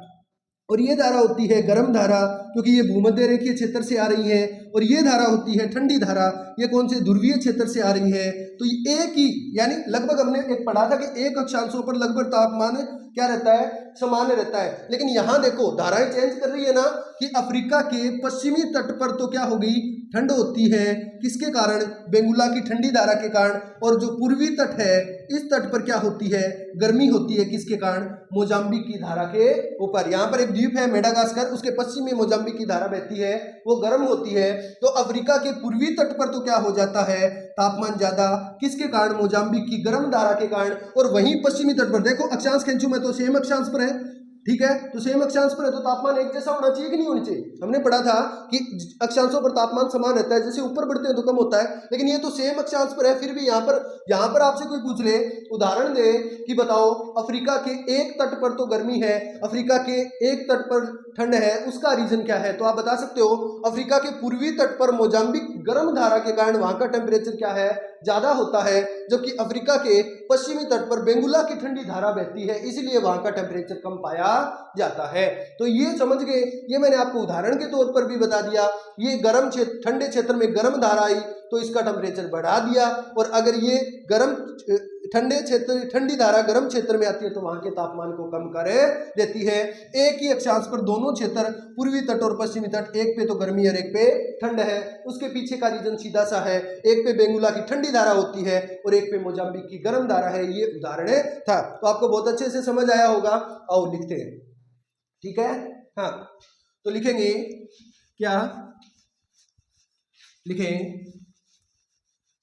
और ये धारा होती है गर्म धारा, क्योंकि ये भूमध्य रेखीय क्षेत्र से आ रही है। और ये धारा होती है ठंडी धारा, ये कौन से ध्रुवीय क्षेत्र से आ रही है। तो एक ही, यानी लगभग हमने एक पढ़ा था कि एक अक्षांशों पर लगभग तापमान क्या रहता है, सामान्य रहता है। लेकिन यहाँ देखो धाराएं चेंज कर रही है ना, कि अफ्रीका के पश्चिमी तट पर तो क्या हो गई, ठंड होती है, किसके कारण? बेंगुला की ठंडी धारा के कारण। और जो पूर्वी तट है, इस तट पर क्या होती है, गर्मी होती है, किसके कारण? मोजाम्बिक की धारा के ऊपर। यहाँ पर एक द्वीप है मेडागास्कर, उसके पश्चिम में मोजाम्बिक की धारा बहती है, वो गर्म होती है। तो अफ्रीका के पूर्वी तट पर तो क्या हो जाता है, तापमान ज्यादा, किसके कारण? मोजाम्बिक की गर्म धारा के कारण। और वहीं पश्चिमी तट पर देखो, अक्षांश खींचू मैं तो सेम अक्षांश पर है, ठीक है, तो सेम अक्षांश पर है तो तापमान एक जैसा होना चाहिए कि नहीं होना चाहिए? हमने पढ़ा था कि अक्षांशों पर तापमान समान रहता है, जैसे ऊपर बढ़ते हैं तो कम होता है, लेकिन ये तो सेम अक्षांश पर है। फिर भी यहाँ पर आपसे कोई पूछ ले, उदाहरण दे कि बताओ अफ्रीका के एक तट पर तो गर्मी है, अफ्रीका के एक तट पर ठंड है, उसका रीजन क्या है? तो आप बता सकते हो अफ्रीका के पूर्वी तट पर मोजाम्बिक गर्म धारा के कारण वहां का टेम्परेचर क्या है, ज्यादा होता है, जबकि अफ्रीका के पश्चिमी तट पर बेंगुला की ठंडी धारा बहती है, इसलिए वहां का टेम्परेचर कम पाया जाता है। तो ये समझ गए, ये मैंने आपको उदाहरण के तौर पर भी बता दिया। ये गर्म क्षेत्र, ठंडे क्षेत्र में गर्म धारा आई तो इसका टेम्परेचर बढ़ा दिया, और अगर ये गर्म ठंडे क्षेत्र, ठंडी धारा गर्म क्षेत्र में आती है तो वहां के तापमान को कम कर देती है। एक ही अक्षांश पर दोनों क्षेत्र, पूर्वी तट और पश्चिमी तट, एक पे तो गर्मी और एक पे ठंड है, उसके पीछे का रीजन सीधा सा है, एक पे बेंगुला की ठंडी धारा होती है और एक पे मोजाम्बिक की गर्म धारा है। ये उदाहरण था, तो आपको बहुत अच्छे से समझ आया होगा। आओ लिखते हैं, ठीक है। हाँ, तो लिखेंगे क्या, लिखें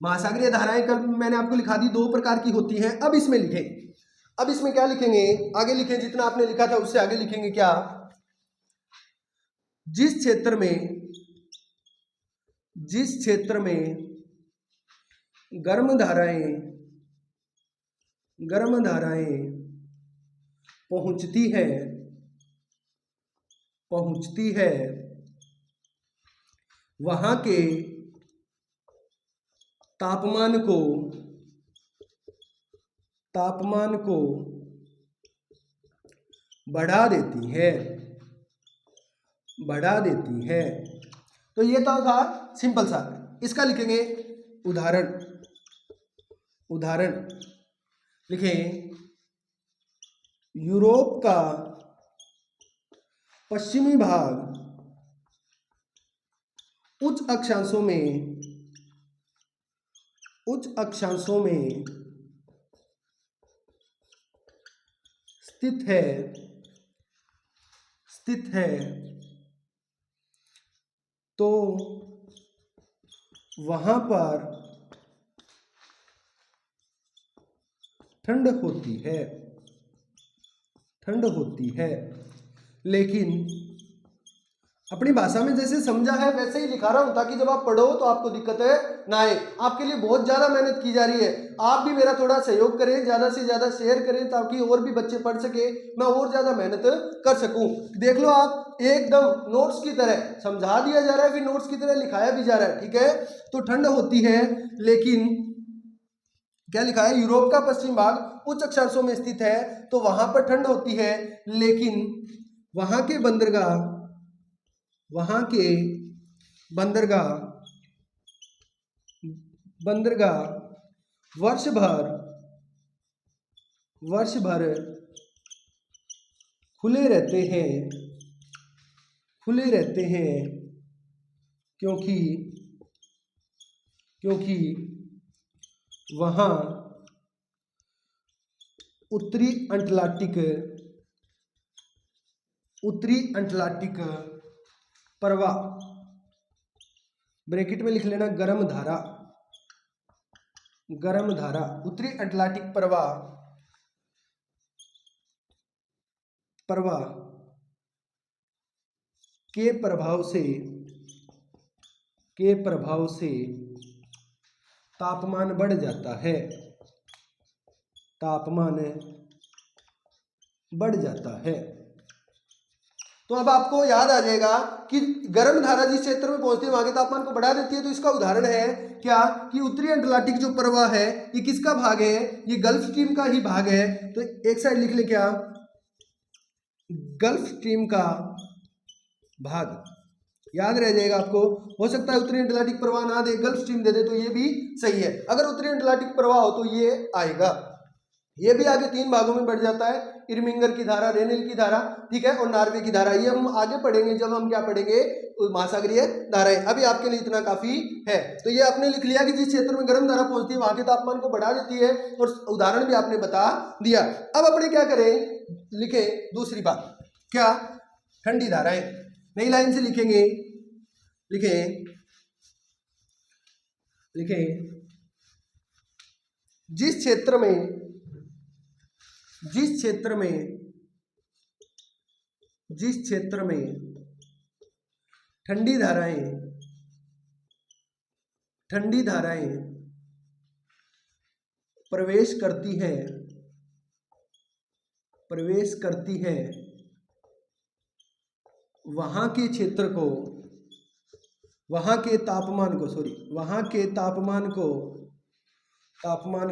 महासागरीय धाराएं, कल मैंने आपको लिखा दी, दो प्रकार की होती हैं। अब इसमें लिखें, अब इसमें क्या लिखेंगे, आगे लिखें, जितना आपने लिखा था उससे आगे लिखेंगे क्या, जिस क्षेत्र में गर्म धाराएं पहुंचती है वहां के तापमान को बढ़ा देती है। तो ये तो था सिंपल सा। इसका लिखेंगे उदाहरण लिखें, यूरोप का पश्चिमी भाग उच्च अक्षांशों में स्थित है तो वहां पर ठंड होती है, लेकिन अपनी भाषा में जैसे समझा है वैसे ही लिखा रहा हूं, ताकि जब आप पढ़ो तो आपको दिक्कत ना आए। आपके लिए बहुत ज्यादा मेहनत की जा रही है, आप भी मेरा थोड़ा सहयोग करें, ज्यादा से ज्यादा शेयर करें, ताकि और भी बच्चे पढ़ सके, मैं और ज्यादा मेहनत कर सकूं। देख लो आप, एकदम नोट्स की तरह समझा दिया जा रहा है, फिर नोट्स की तरह लिखाया भी जा रहा है, ठीक है। तो ठंड होती है, लेकिन क्या लिखा है, यूरोप का पश्चिम भाग उच्च अक्षांशों में स्थित है तो वहां पर ठंड होती है, लेकिन वहां के बंदरगाह वर्ष भर खुले रहते हैं क्योंकि वहाँ उत्तरी अटलांटिक प्रवाह, ब्रैकेट में लिख लेना गर्म धारा, उत्तरी अटलांटिक प्रवाह के प्रभाव से तापमान बढ़ जाता है। तापमान बढ़ जाता है। तो अब आपको याद आ जाएगा कि गर्म धारा जिस क्षेत्र में पहुंचती है वहां के तापमान को बढ़ा देती है। तो इसका उदाहरण है क्या कि उत्तरी अटलांटिक जो प्रवाह है ये किसका भाग है, ये गल्फ स्ट्रीम का ही भाग है। तो एक साइड लिख ले क्या, गल्फ स्ट्रीम का भाग, याद रह जाएगा आपको। हो सकता है उत्तरी अटलांटिक प्रवाह ना दे, गल्फ स्ट्रीम दे दे, तो ये भी सही है। अगर उत्तरी अटलांटिक प्रवाह हो तो ये आएगा। ये भी आगे 3 भागों में बढ़ जाता है, इरमिंगर की धारा, रेनेल की धारा, ठीक है, और नार्वे की धारा। ये हम आगे पढ़ेंगे जब हम क्या पढ़ेंगे, महासागरीय धाराएं। अभी आपके लिए इतना काफी है। तो ये आपने लिख लिया कि जिस क्षेत्र में गर्म धारा पहुंचती है वहां के तापमान को बढ़ा देती है, और उदाहरण भी आपने बता दिया। अब अपने क्या करें, लिखे दूसरी बात, क्या, ठंडी धाराएं। नई लाइन से लिखेंगे, लिखें जिस क्षेत्र में ठंडी धाराएं प्रवेश करती है वहां के क्षेत्र को, वहां के तापमान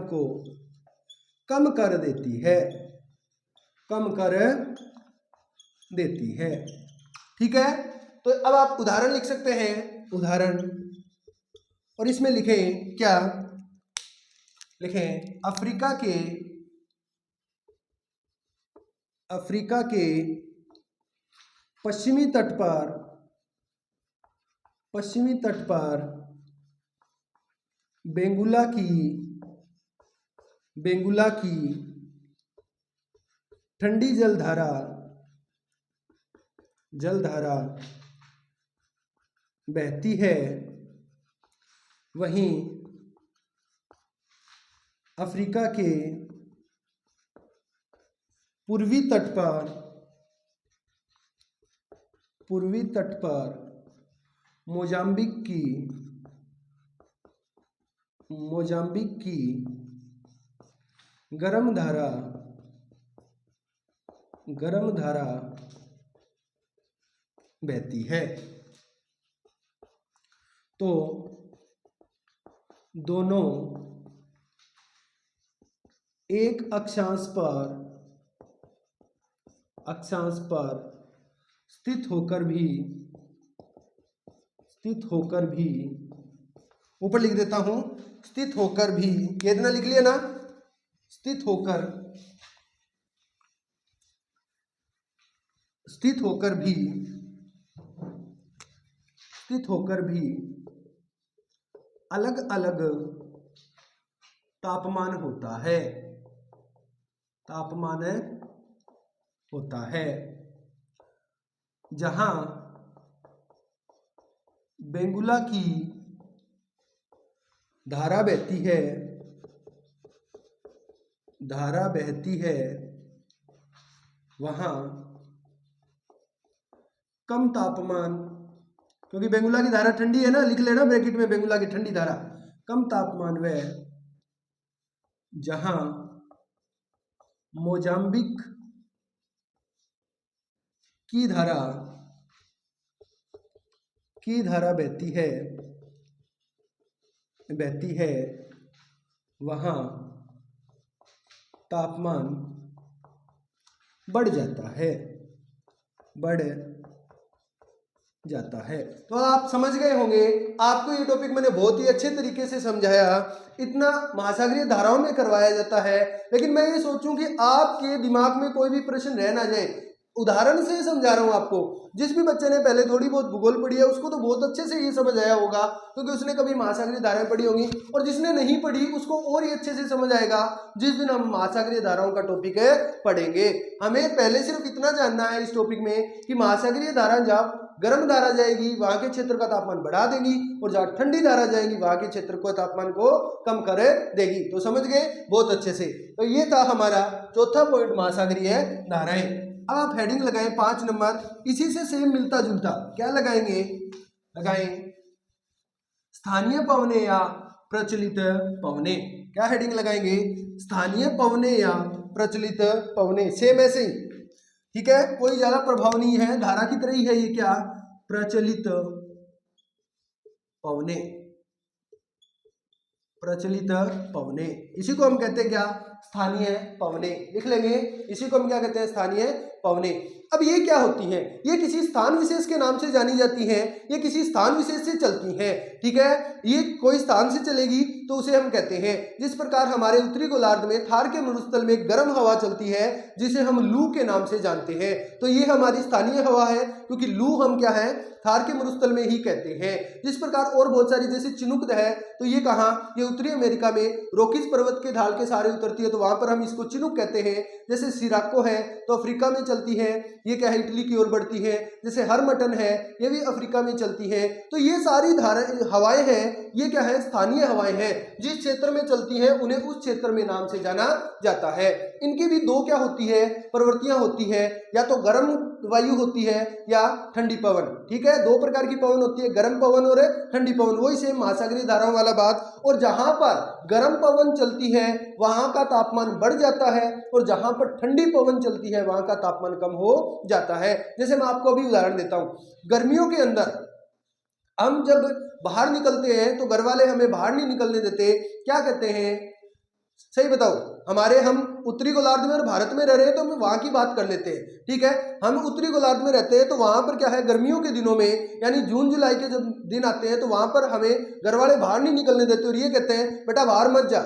को कम कर देती है, ठीक है। तो अब आप उदाहरण लिख सकते हैं, उदाहरण, और इसमें लिखें क्या, लिखें अफ्रीका के पश्चिमी तट पर बेंगुला की ठंडी जलधारा बहती है, वहीं अफ्रीका के पूर्वी तट पर मोजाम्बिक की गर्म धारा बहती है। तो दोनों एक अक्षांश पर स्थित होकर भी ऊपर लिख देता हूं, स्थित होकर भी, ये इतना लिख लिया ना, स्थित होकर भी अलग अलग तापमान होता है। जहां बेंगुला की धारा बहती है वहां कम तापमान, क्योंकि बेंगुला की धारा ठंडी है ना, लिख लेना ब्रैकेट में, बेंगुला की ठंडी धारा, कम तापमान वह जहां मोजाम्बिक की धारा बहती है वहां तापमान बढ़ जाता है। तो आप समझ गए होंगे, आपको ये टॉपिक मैंने बहुत ही अच्छे तरीके से समझाया। इतना महासागरीय धाराओं में करवाया जाता है, लेकिन मैं ये सोचूं कि आपके दिमाग में कोई भी प्रश्न रह ना जाए, उदाहरण से समझा रहा हूं आपको। जिस भी बच्चे ने पहले थोड़ी बहुत भूगोल पढ़ी है उसको तो बहुत अच्छे से ये समझ आया होगा, क्योंकि उसने कभी महासागरीय धाराएं पढ़ी होंगी, और जिसने नहीं पढ़ी उसको और ही अच्छे से समझ आएगा जिस दिन हम महासागरीय धाराओं का टॉपिक पढ़ेंगे। हमें पहले सिर्फ इतना जानना है इस टॉपिक में कि महासागरीय धारा जब गर्म धारा जाएगी वहां के क्षेत्र का तापमान बढ़ा देगी, और जहां ठंडी धारा जाएगी वहां के क्षेत्र को तापमान को कम कर देगी। तो समझ गए बहुत अच्छे से। तो ये था हमारा चौथा पॉइंट, महासागरीय धाराएं। अब आप हेडिंग लगाएं 5 नंबर, इसी से सेम मिलता जुलता, क्या लगाएंगे, लगाएं स्थानीय पवने या प्रचलित पवने। क्या हेडिंग लगाएंगे? स्थानीय पवने या प्रचलित पवने। सेम ऐसे ही, ठीक है, कोई ज्यादा प्रभाव नहीं है, धारा की तरह ही है ये। क्या? प्रचलित पवने, प्रचलित पवने, इसी को हम कहते हैं क्या? स्थानीय पवने। लिख लेंगे, इसी को हम क्या कहते हैं? स्थानीय पवने। अब ये क्या होती हैं? ये किसी स्थान विशेष के नाम से जानी जाती हैं, ये किसी स्थान विशेष से चलती हैं, ठीक है। ये कोई स्थान से चलेगी तो उसे हम कहते हैं, जिस प्रकार हमारे उत्तरी गोलार्ध में थार के मरुस्थल में गर्म हवा चलती है जिसे हम लू के नाम से जानते हैं, तो ये हमारी स्थानीय हवा है, क्योंकि लू हम क्या है? थार के मरुस्थल में ही कहते हैं। जिस प्रकार और बहुत सारी, जैसे चिनुक है, तो ये कहाँ? ये उत्तरी अमेरिका में रोकीज पर्वत के ढाल के सहारे उतरती है, तो वहां पर हम इसको चिनुक कहते हैं। जैसे सिराको है तो अफ्रीका में चलती है, ये क्या है? इटली की ओर बढ़ती है। जैसे हरमटन है, ये भी अफ्रीका में चलती है। तो ये सारी हवाएं हैं, ये क्या है? स्थानीय हवाएं हैं, जिस क्षेत्र में चलती हैं उन्हें उस क्षेत्र में नाम से जाना जाता है। इनकी भी दो क्या होती है? प्रवृत्तियां होती है, या तो गर्म वायु होती है या ठंडी पवन, ठीक है। दो प्रकार की पवन होती है, गर्म पवन और ठंडी पवन। वही सेम महासागरीय धाराओं वाला बात। और जहां पर गर्म पवन चलती है वहां का तापमान बढ़ जाता है, और जहां पर ठंडी पवन चलती है वहां का तापमान कम हो जाता है। जैसे मैं आपको अभी उदाहरण देता हूं, गर्मियों के अंदर हम जब बाहर निकलते हैं तो घर वाले हमें बाहर नहीं निकलने देते, क्या कहते हैं? सही बताओ, हम उत्तरी गोलार्ध में और भारत में रह रहे हैं तो हम वहां की बात कर लेते हैं, ठीक है। हम उत्तरी गोलार्ध में रहते हैं तो वहां पर क्या है? गर्मियों के दिनों में, यानी जून जुलाई के जब दिन आते हैं तो वहां पर हमें घर वाले बाहर नहीं निकलने देते, और ये कहते हैं बेटा बाहर मत जा,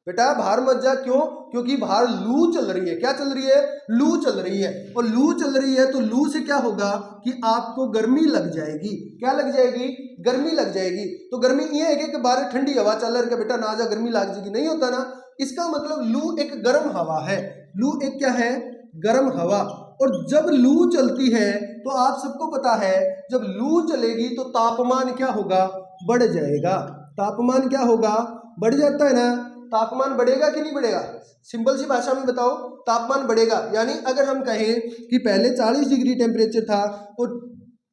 बेटा बाहर मत जा। क्यों? क्योंकि बाहर लू चल रही है। क्या चल रही है? लू चल रही है। और लू चल रही है तो लू से क्या होगा कि आपको गर्मी लग जाएगी। क्या लग जाएगी? गर्मी लग जाएगी। तो गर्मी ये है कि बाहर ठंडी हवा चल रही है, बेटा ना जा, गर्मी लग जाएगी, नहीं होता ना। इसका मतलब लू एक गर्म हवा है। लू एक क्या है? गर्म हवा। और जब लू चलती है तो आप सबको पता है, जब लू चलेगी तो तापमान क्या होगा? बढ़ जाएगा। तापमान क्या होगा? बढ़ जाता है ना। तापमान बढ़ेगा कि नहीं बढ़ेगा? सिंपल सी भाषा में बताओ, तापमान बढ़ेगा। यानी अगर हम कहें कि पहले 40 डिग्री टेम्परेचर था और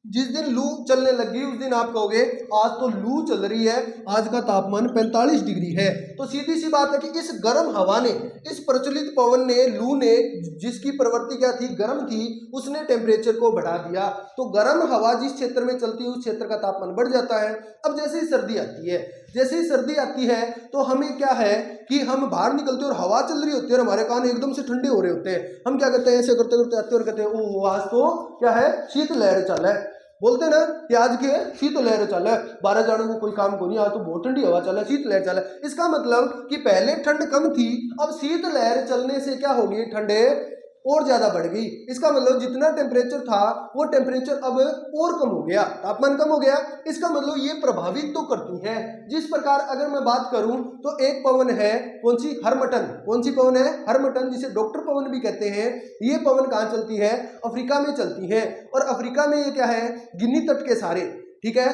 जिस दिन लू चलने लगी उस दिन आप कहोगे आज तो लू चल रही है, आज का तापमान 45 डिग्री है। तो सीधी सी बात है कि इस गर्म हवा ने, इस प्रचलित पवन ने, लू ने, जिसकी प्रवृत्ति क्या थी? गर्म थी, उसने टेम्परेचर को बढ़ा दिया। तो गर्म हवा जिस क्षेत्र में चलती है उस क्षेत्र का तापमान बढ़ जाता है। अब जैसे ही सर्दी आती है, जैसे ही सर्दी आती है तो हमें क्या है कि हम बाहर निकलते हैं और हवा चल रही होती है और हमारे कान एकदम से ठंडे हो रहे होते हैं। हम क्या करते हैं? ऐसे करते करते आते और कहते हैं ओह आज तो क्या है? शीत लहर चल है। बोलते ना कि आज के शीत लहर चल है, 12 जाने को कोई काम को नहीं, आज तो बहुत ठंडी हवा चल है, शीत लहर चल है। इसका मतलब कि पहले ठंड कम थी, अब शीत लहर चलने से क्या होगी? ठंडे और ज्यादा बढ़ गई। इसका मतलब जितना टेम्परेचर था वो टेम्परेचर अब और कम हो गया, तापमान कम हो गया। इसका मतलब ये प्रभावित तो करती है। जिस प्रकार अगर मैं बात करूं तो एक पवन है, कौन सी? हरमटन। कौन सी पवन है? हरमटन, जिसे डॉक्टर पवन भी कहते हैं। ये पवन कहाँ चलती है? अफ्रीका में चलती है। और अफ्रीका में ये क्या है? गिनी तट के सारे, ठीक है।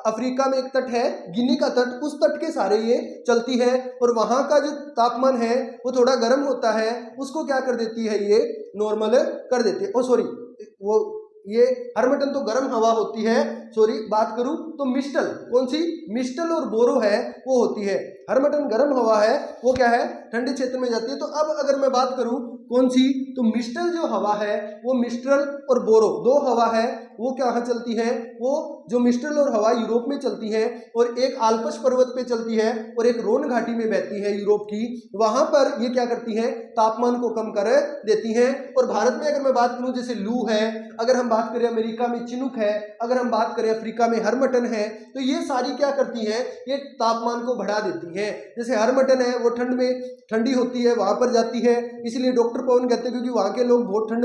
अफ्रीका में एक तट है गिनी का तट, उस तट के सारे ये चलती है। और वहां का जो तापमान है वो थोड़ा गर्म होता है, उसको क्या कर देती है? ये नॉर्मल कर देती है। ओ सॉरी, वो ये हरमटन तो गर्म हवा होती है, सॉरी बात करूं तो मिस्टल, कौन सी? मिस्टल और बोरो है वो होती है। हरमटन गर्म हवा है, वो क्या है? ठंडे क्षेत्र में जाती है। तो अब अगर मैं बात करूं कौन सी, तो मिस्टल जो हवा है वो मिस्ट्रल और बोरो दो हवा है, वो कहाँ चलती है? वो जो मिस्ट्रल और हवा यूरोप में चलती है, और एक आल्प्स पर्वत पे चलती है, और एक रोन घाटी में बहती है यूरोप की। वहां पर ये क्या करती है? तापमान को कम कर देती है। और भारत में अगर मैं बात करूं, जैसे लू है, अगर हम बात करें अमेरिका में चिनुक है, अगर हम बात करें अफ्रीका में हरमटन है, तो ये सारी क्या करती है? ये तापमान को बढ़ा देती है। जैसे हरमटन है वो ठंड में ठंडी होती है, वहां पर जाती है, इसलिए डॉक्टर पवन कहते हैं, क्योंकि वहां के लोग बहुत ठंड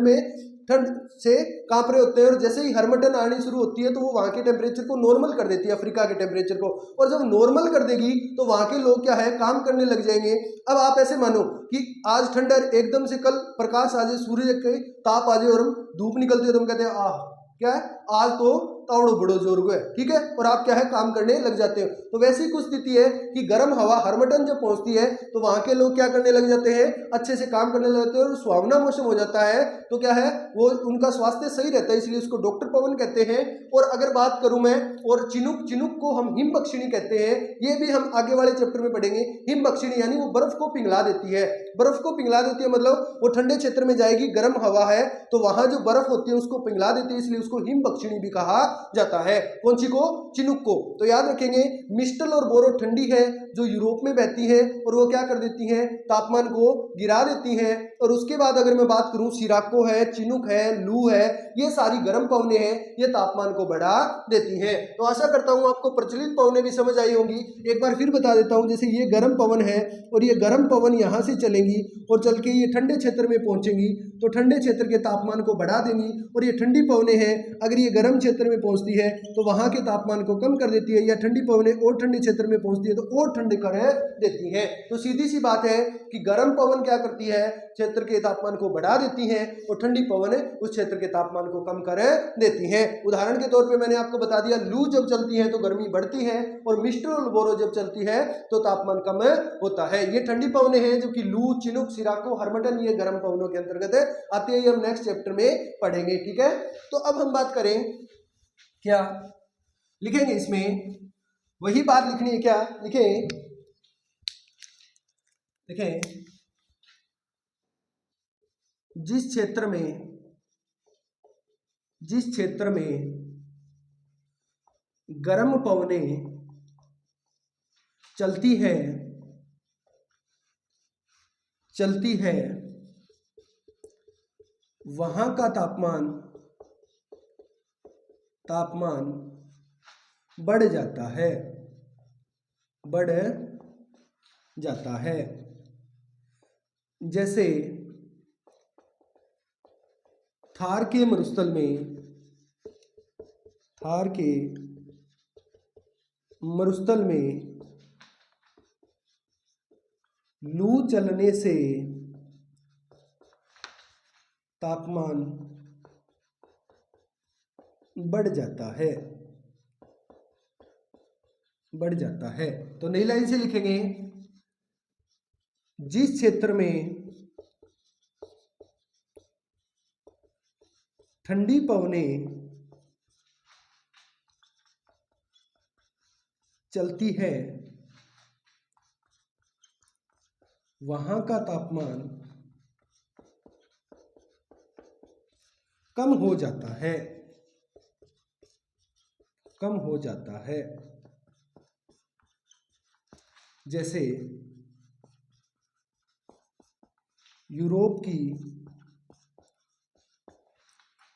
से कांप रहे होते हैं। और जैसे ही हरमटन आनी शुरू होती है तो वो वहां के टेम्परेचर को नॉर्मल कर देती है, अफ्रीका के टेम्परेचर को। और जब नॉर्मल कर देगी तो वहां के लोग क्या है? काम करने लग जाएंगे। अब आप ऐसे मानो कि आज ठंड है, एकदम से कल प्रकाश आ जाए, सूर्य के ताप आ जाए और हम धूप निकलती है तो हम कहते हैं आह, क्या है? आज तो तावड़ो बड़ो जोर हुए, ठीक है, और आप क्या है काम करने लग जाते हो। तो वैसी कुछ स्थिति है कि गर्म हवा हरमटन जब पहुंचती है तो वहां के लोग क्या करने लग जाते हैं, अच्छे से काम करने लग जाते हैं और सुहावना मौसम हो जाता है। तो क्या है वो उनका स्वास्थ्य सही रहता है, इसलिए उसको डॉक्टर पवन कहते हैं। और अगर बात करूं मैं, और चिनुक, चिनुक को हम हिम बख्शिणी कहते हैं, ये भी हम आगे वाले चैप्टर में पढ़ेंगे। हिम बख्शिणी यानी वो बर्फ को पिघला देती है, बर्फ को पिघला देती है मतलब वो ठंडे क्षेत्र में जाएगी, गर्म हवा है तो वहां जो बर्फ होती है उसको पिघला देती है, इसलिए उसको हिम बख्शिणी भी कहा जाता है। कौन सी को? चिनुक को। तो याद रखेंगे मिस्टल और बोरो ठंडी है जो यूरोप में बहती है और वो क्या कर देती हैं, तापमान को गिरा देती हैं। और उसके बाद अगर मैं बात करूं सिराको है, चिनुक है, लू है, ये सारी गर्म पवनें हैं, ये तापमान को बढ़ा देती हैं। तो आशा करता हूं आपको प्रचलित पवनें भी समझ आई होंगी। एक बार फिर बता देता हूं, जैसे ये गर्म पवन है और ये गर्म पवन यहां से चलेंगी और चल के ये ठंडे क्षेत्र में पहुंचेंगी तो ठंडे क्षेत्र के तापमान को बढ़ा देंगी। और ये ठंडी पवनें हैं, अगर ये गर्म क्षेत्र में पहुंचती है तो वहां के तापमान को कम कर देती है, या ठंडी पवनें और ठंडे क्षेत्र में पहुंचती है तो और ठंडे कर देती है। तो सीधी सी बात है कि गर्म पवन क्या करती है, क्षेत्र के तापमान को बढ़ा देती है और ठंडी पवन उस क्षेत्र के तापमान को कम कर देती है। उदाहरण के तौर पे मैंने आपको बता दिया, लू जब चलती है तो गर्मी बढ़ती है और मिस्टर और बोरो जब चलती है तो तापमान कम होता है। ये ठंडी पवनें हैं, जबकि लू, चिनुक, सिराको, हरमटन ये गर्म पवनों के अंतर्गत आते हैं। ये हम नेक्स्ट चैप्टर में पढ़ेंगे, ठीक है। तो अब हम बात करें, क्या लिखेंगे इसमें, वही बात लिखनी है, क्या लिखें, देखें जिस क्षेत्र में गर्म पवनें चलती है वहां का तापमान बढ़ जाता है। जैसे थार के मरुस्थल में लू चलने से तापमान बढ़ जाता है। तो नई लाइन से लिखेंगे, जिस क्षेत्र में ठंडी पवनें चलती है वहां का तापमान कम हो जाता है। जैसे यूरोप की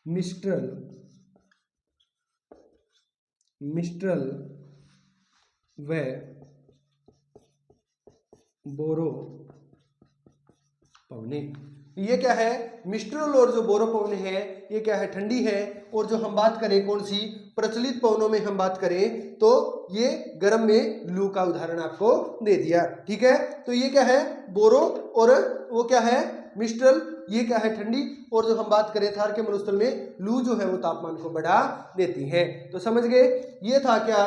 मिस्ट्रल व बोरो पवनें, ये क्या है, मिस्ट्रल और जो बोरो पवनें हैं ये क्या है, ठंडी है। और जो हम बात करें कौन सी, प्रचलित पवनों में हम बात करें तो ये गर्म में लू का उदाहरण आपको दे दिया, ठीक है। तो ये क्या है, बोरो, और वो क्या है, मिस्ट्रल, ये क्या है, ठंडी। और जो हम बात करें थार के मरुस्थल में लू जो है वो तापमान को बढ़ा देती है। तो समझ गए, ये था क्या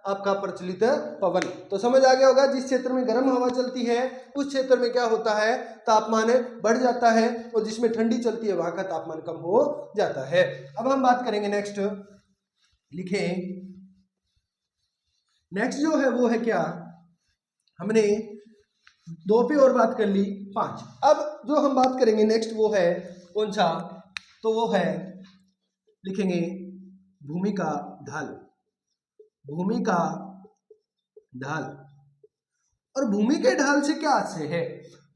आपका प्रचलित पवन। तो समझ आ गया होगा, जिस क्षेत्र में गर्म हवा चलती है उस क्षेत्र में क्या होता है, तापमान बढ़ जाता है, और जिसमें ठंडी चलती है वहां का तापमान कम हो जाता है। अब हम बात करेंगे नेक्स्ट, लिखें नेक्स्ट जो है वो है क्या, हमने 2 पे और बात कर ली, 5। अब जो हम बात करेंगे नेक्स्ट वो है कौन सा, तो वो है लिखेंगे भूमि का ढाल। और भूमि के ढाल से क्या आशय है,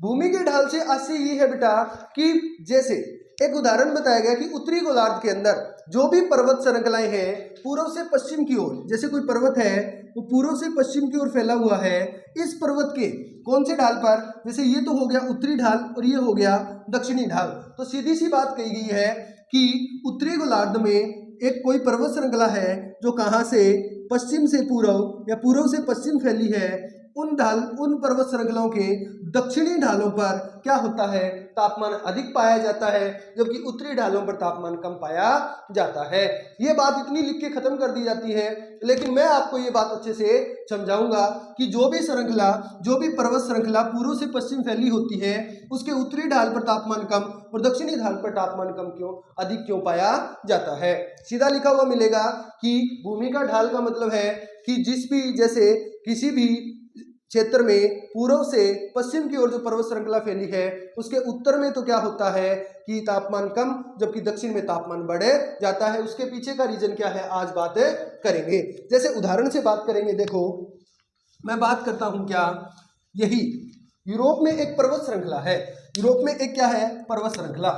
भूमि के ढाल से आशय ये है बेटा कि जैसे एक उदाहरण बताया गया कि उत्तरी गोलार्ध के अंदर जो भी पर्वत श्रृंखलाएं हैं पूर्व से पश्चिम की ओर, जैसे कोई पर्वत है वो पूर्व से पश्चिम की ओर फैला हुआ है, इस पर्वत के कौन से ढाल पर, जैसे ये तो हो गया उत्तरी ढाल और ये हो गया दक्षिणी ढाल। तो सीधी सी बात कही गई है कि उत्तरी गोलार्ध में एक कोई पर्वत श्रृंखला है जो कहाँ से, पश्चिम से पूर्व या पूर्व से पश्चिम फैली है, उन पर्वत श्रृंखलाओं के दक्षिणी ढालों पर क्या होता है, तापमान अधिक पाया जाता है, जबकि उत्तरी ढालों पर तापमान कम पाया जाता है। ये बात इतनी लिख के खत्म कर दी जाती है, लेकिन मैं आपको ये बात अच्छे से समझाऊंगा कि जो भी पर्वत श्रृंखला पूर्व से पश्चिम फैली होती है, उसके उत्तरी ढाल पर तापमान कम और दक्षिणी ढाल पर तापमान अधिक क्यों पाया जाता है। सीधा लिखा हुआ मिलेगा कि भूमि का ढाल का मतलब है कि जैसे किसी भी क्षेत्र में पूर्व से पश्चिम की ओर जो पर्वत श्रृंखला फैली है, उसके उत्तर में तो क्या होता है कि तापमान कम, जबकि दक्षिण में तापमान बढ़ जाता है। उसके पीछे का रीजन क्या है आज बात करेंगे। जैसे उदाहरण से बात करेंगे, देखो मैं बात करता हूं क्या, यही यूरोप में एक पर्वत श्रृंखला है। यूरोप में एक क्या है, पर्वत श्रृंखला।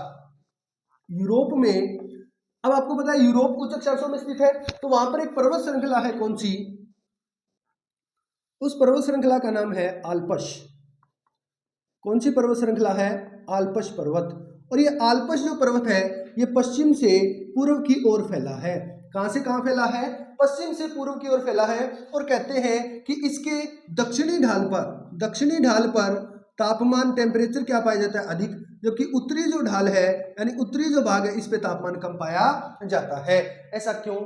यूरोप में, अब आपको पता है यूरोप उच्च अक्षांशों में स्थित है, तो वहां पर एक पर्वत श्रृंखला है। कौन सी? उस पर्वत श्रृंखला का नाम है आल्पस। कौन सी पर्वत श्रृंखला है? आल्पस पर्वत। और ये आल्पस जो पर्वत है, ये पश्चिम से पूर्व की ओर फैला है। कहां से कहां फैला है? पश्चिम से पूर्व की ओर फैला है। और कहते हैं कि इसके दक्षिणी ढाल पर तापमान, टेम्परेचर क्या पाया जाता है? अधिक, जबकि उत्तरी जो ढाल है, यानी उत्तरी जो भाग है, इस पे तापमान कम पाया जाता है। ऐसा क्यों?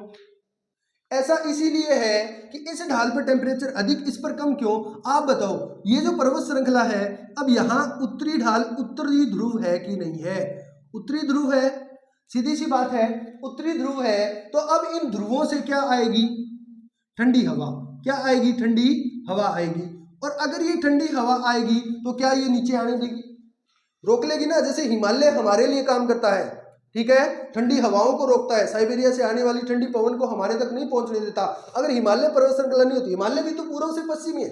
ऐसा इसीलिए है कि इस ढाल पर टेम्परेचर अधिक, इस पर कम क्यों? आप बताओ। ये जो पर्वत श्रृंखला है, अब यहाँ उत्तरी ढाल उत्तरी ध्रुव है कि नहीं है? उत्तरी ध्रुव है, सीधी सी बात है, उत्तरी ध्रुव है। तो अब इन ध्रुवों से क्या आएगी? ठंडी हवा। क्या आएगी? ठंडी हवा आएगी। और अगर ये ठंडी हवा आएगी तो क्या ये नीचे आने देगी? रोक लेगी ना। जैसे हिमालय हमारे लिए काम करता है, ठीक है, ठंडी हवाओं को रोकता है, साइबेरिया से आने वाली ठंडी पवन को हमारे तक नहीं पहुंचने देता। अगर हिमालय पर्वत श्रृंखला नहीं होती, हिमालय भी तो पूर्व से पश्चिम है।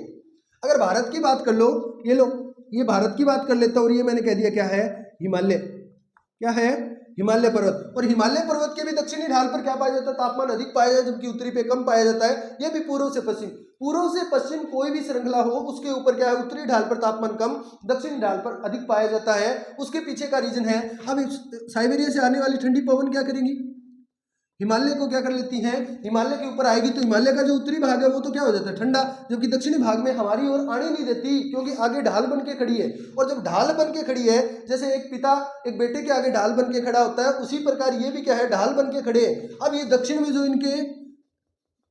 अगर भारत की बात कर लो, ये लो, ये भारत की बात कर लेता हूं, और ये मैंने कह दिया क्या है? हिमालय। क्या है? हिमालय पर्वत। और हिमालय पर्वत के भी दक्षिणी ढाल पर क्या पाया जाता है? तापमान अधिक पाया जाता है, जबकि उत्तरी पे कम पाया जाता है। ये भी पूर्व से पश्चिम। पूर्व से पश्चिम कोई भी श्रृंखला हो, उसके ऊपर क्या है? उत्तरी ढाल पर तापमान कम, दक्षिणी ढाल पर अधिक पाया जाता है। उसके पीछे का रीजन है, अब साइबेरिया से आने वाली ठंडी पवन क्या करेंगी? हिमालय को क्या कर लेती हैं? हिमालय के ऊपर आएगी, तो हिमालय का जो उत्तरी भाग है वो तो क्या हो जाता है? ठंडा, जबकि दक्षिणी भाग में हमारी ओर आने नहीं देती, क्योंकि आगे ढाल बन के खड़ी है। और जब ढाल बन के खड़ी है, जैसे एक पिता एक बेटे के आगे ढाल बन के खड़ा होता है, उसी प्रकार ये भी क्या है? ढाल बन के खड़े हैं। अब ये दक्षिण में, जो इनके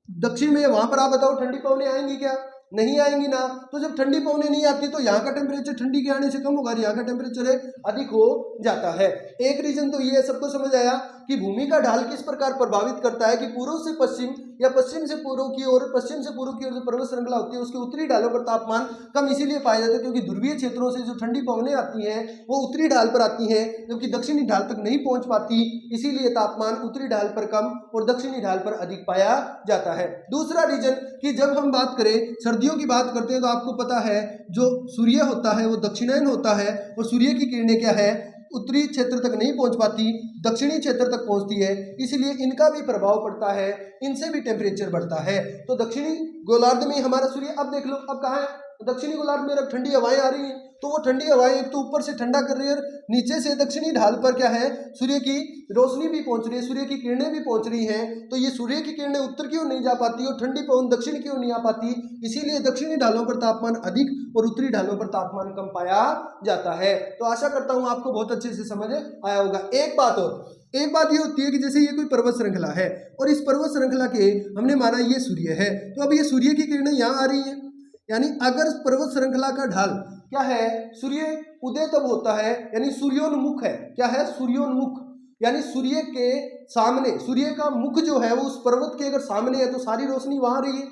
दक्षिण में, वहां पर आप बताओ ठंडी पवनें आएंगी क्या? नहीं आएंगी ना। तो जब ठंडी पवनें नहीं आती तो यहाँ का टेम्परेचर ठंडी के आने से कम होगा, यहाँ का टेम्परेचर अधिक हो जाता है। एक रीजन तो ये सबको समझ आया कि भूमि का ढाल किस प्रकार प्रभावित करता है, कि पूर्व से पश्चिम या पश्चिम से पूर्व की ओर जो पर्वत श्रृंखला होती है, उसके उत्तरी ढालों पर तापमान कम इसीलिए पाया जाता है क्योंकि ध्रुवीय क्षेत्रों से जो ठंडी पवनें आती हैं वो उत्तरी ढाल पर आती हैं, जबकि दक्षिणी ढाल तक नहीं पहुंच पाती। इसीलिए तापमान उत्तरी ढाल पर कम और दक्षिणी ढाल पर अधिक पाया जाता है। दूसरा रीजन कि जब हम बात करें, सर्दियों की बात करते हैं, तो आपको पता है जो सूर्य होता है वो दक्षिणायन होता है, और सूर्य की किरणें क्या है? उत्तरी क्षेत्र तक नहीं पहुंच पाती, दक्षिणी क्षेत्र तक पहुंचती है। इसलिए इनका भी प्रभाव पड़ता है, इनसे भी टेम्परेचर बढ़ता है। तो दक्षिणी गोलार्ध में हमारा सूर्य, अब देख लो अब कहाँ है? दक्षिणी गोलार्ध में अब ठंडी हवाएं आ रही हैं, तो वो ठंडी हवाएं एक तो ऊपर से ठंडा कर रही है, नीचे से दक्षिणी ढाल पर क्या है? सूर्य की रोशनी भी पहुंच रही है, सूर्य की किरणें भी पहुंच रही हैं। तो ये सूर्य की किरणें उत्तर की ओर नहीं जा पाती और ठंडी पवन दक्षिण की ओर नहीं आ पाती। इसीलिए दक्षिणी ढालों पर तापमान अधिक और उत्तरी ढालों पर तापमान कम पाया जाता है। तो आशा करता हूं आपको बहुत अच्छे से समझ आया होगा। एक बात ये होती है कि जैसे ये कोई पर्वत श्रृंखला है और इस पर्वत श्रृंखला के हमने माना ये सूर्य है, तो अब ये सूर्य की किरणें यहाँ आ रही है, यानी अगर पर्वत श्रृंखला का ढाल क्या है? सूर्य उदय तब होता है, यानी सूर्योन्मुख है। क्या है? सूर्योन्मुख, यानी सूर्य के सामने, सूर्य का मुख जो है वो उस पर्वत के अगर सामने है तो सारी रोशनी वहां आ रही है।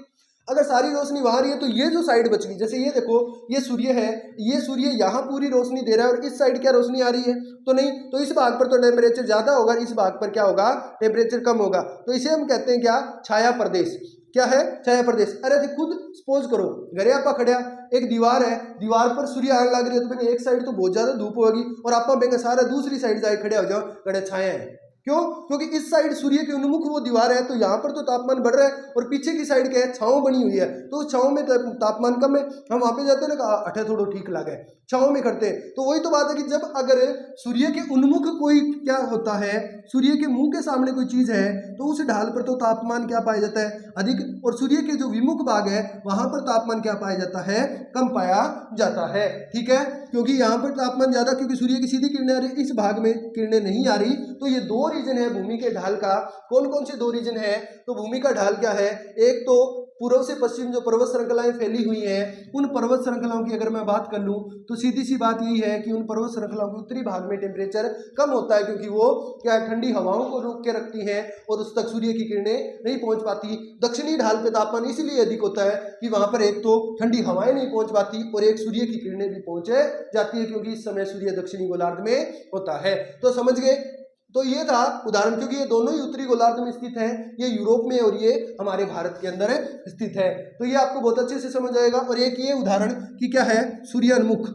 अगर सारी रोशनी वहां आ रही है तो ये जो साइड बच गई, जैसे ये देखो ये सूर्य है, ये सूर्य यहाँ पूरी रोशनी दे रहा है और इस साइड क्या रोशनी आ रही है? तो नहीं, तो इस भाग पर तो टेम्परेचर ज्यादा होगा, इस भाग पर क्या होगा? टेम्परेचर कम होगा। तो इसे हम कहते हैं क्या? छाया प्रदेश। क्या है? छाया प्रदेश। अरे खुद सपोज करो घरे आपा खड़िया, एक दीवार है, दीवार पर सूर्य आने लग रही है, तो एक साइड तो बहुत ज्यादा धूप होगी और आप सारा दूसरी साइड जाके खड़े हो जाओ, गड़े छाया है। क्यों? क्योंकि इस साइड सूर्य के उन्मुख वो दीवार है, तो यहाँ पर तो तापमान बढ़ रहा है, और पीछे की साइड क्या है, छांव बनी हुई है, तो उस छांव में तापमान कम है। हम वहां पे जाते हैं ना, अठे थोड़ो ठीक लगे, छांव में करते हैं। तो वही तो बात है कि जब अगर सूर्य के उन्मुख कोई क्या होता है, सूर्य के मुंह के सामने कोई चीज है, तो उस ढाल पर तो तापमान क्या पाया जाता है, अधिक, और सूर्य के जो विमुख भाग है वहां पर तापमान क्या पाया जाता है, कम पाया जाता है। ठीक है, क्योंकि यहाँ पर तापमान ज्यादा, क्योंकि सूर्य की सीधी किरणें आ रही, इस भाग में किरणें नहीं आ रही। तो ये दो रीजन है भूमि के ढाल का। कौन कौन से दो रीजन है? तो भूमि का ढाल क्या है, एक तो पूर्व से पश्चिम जो पर्वत श्रृंखलाएं फैली हुई हैं, उन पर्वत श्रृंखलाओं की अगर मैं बात कर लूं तो सीधी सी बात यही है कि उन पर्वत श्रृंखलाओं के उत्तरी भाग में टेम्परेचर कम होता है, क्योंकि वो क्या ठंडी हवाओं को रोक के रखती हैं और उस तक सूर्य की किरणें नहीं पहुंच पाती। दक्षिणी ढाल पे तापमान इसलिए अधिक होता है कि वहां पर एक तो ठंडी हवाएं नहीं पहुंच पाती और एक सूर्य की किरणें भी पहुंच जाती है, क्योंकि इस समय सूर्य दक्षिणी गोलार्ध में होता है। तो समझ गए? तो ये था उदाहरण, क्योंकि ये दोनों ही उत्तरी गोलार्ध में स्थित हैं, ये यूरोप में और ये हमारे भारत के अंदर स्थित है। तो ये आपको बहुत अच्छे से समझ आएगा। और एक ये उदाहरण कि क्या है, सूर्यान्मुख।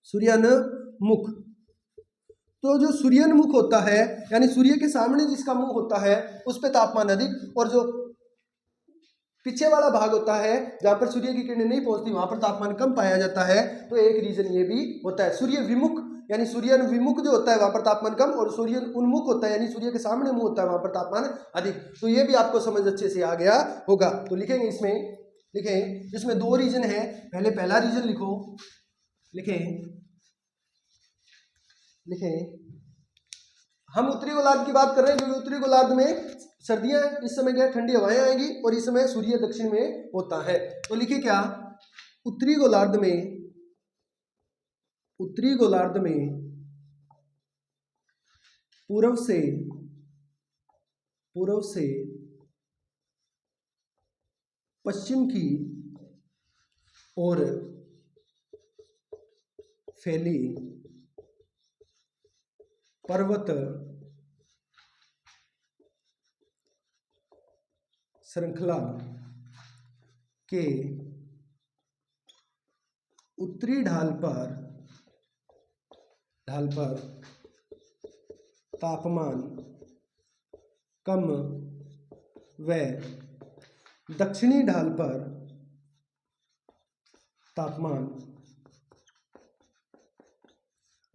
सूर्यान्मुख, तो जो सूर्यान्मुख होता है यानी सूर्य के सामने जिसका मुंह होता है उस पर तापमान अधिक, और जो पीछे वाला भाग होता है जहां पर सूर्य की किरणें नहीं पहुंचती वहां पर तापमान कम पाया जाता है। तो एक रीजन ये भी होता है। सूर्य विमुख यानी सूर्य विमुख जो होता है वहां पर तापमान कम, और सूर्य उन्मुख होता है यानी सूर्य के सामने मुंह होता है वहां पर तापमान अधिक। तो ये भी आपको समझ अच्छे से आ गया होगा। तो लिखेंगे इसमें, लिखें इसमें दो रीजन है। पहले पहला रीजन लिखो, लिखें हम उत्तरी गोलार्ध की बात कर रहे हैं, क्योंकि उत्तरी गोलार्ध में सर्दियां इस समय क्या ठंडी हवाएं आएंगी और इस समय सूर्य दक्षिण में होता है। तो लिखिए क्या, उत्तरी गोलार्ध में पूर्व से पश्चिम की ओर फैली पर्वत श्रृंखला के उत्तरी ढाल पर तापमान कम व दक्षिणी ढाल पर तापमान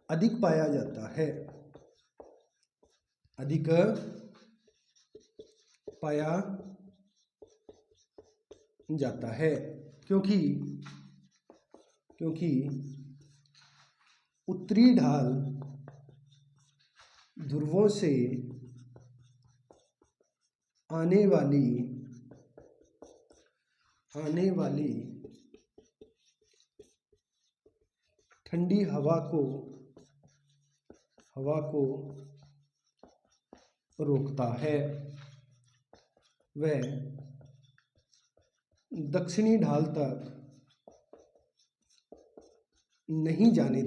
अधिक पाया जाता है, अधिक पाया जाता है, क्योंकि उत्तरी ढाल ध्रुवों से आने वाली ठंडी हवा को रोकता है, वह दक्षिणी ढाल तक नहीं जाने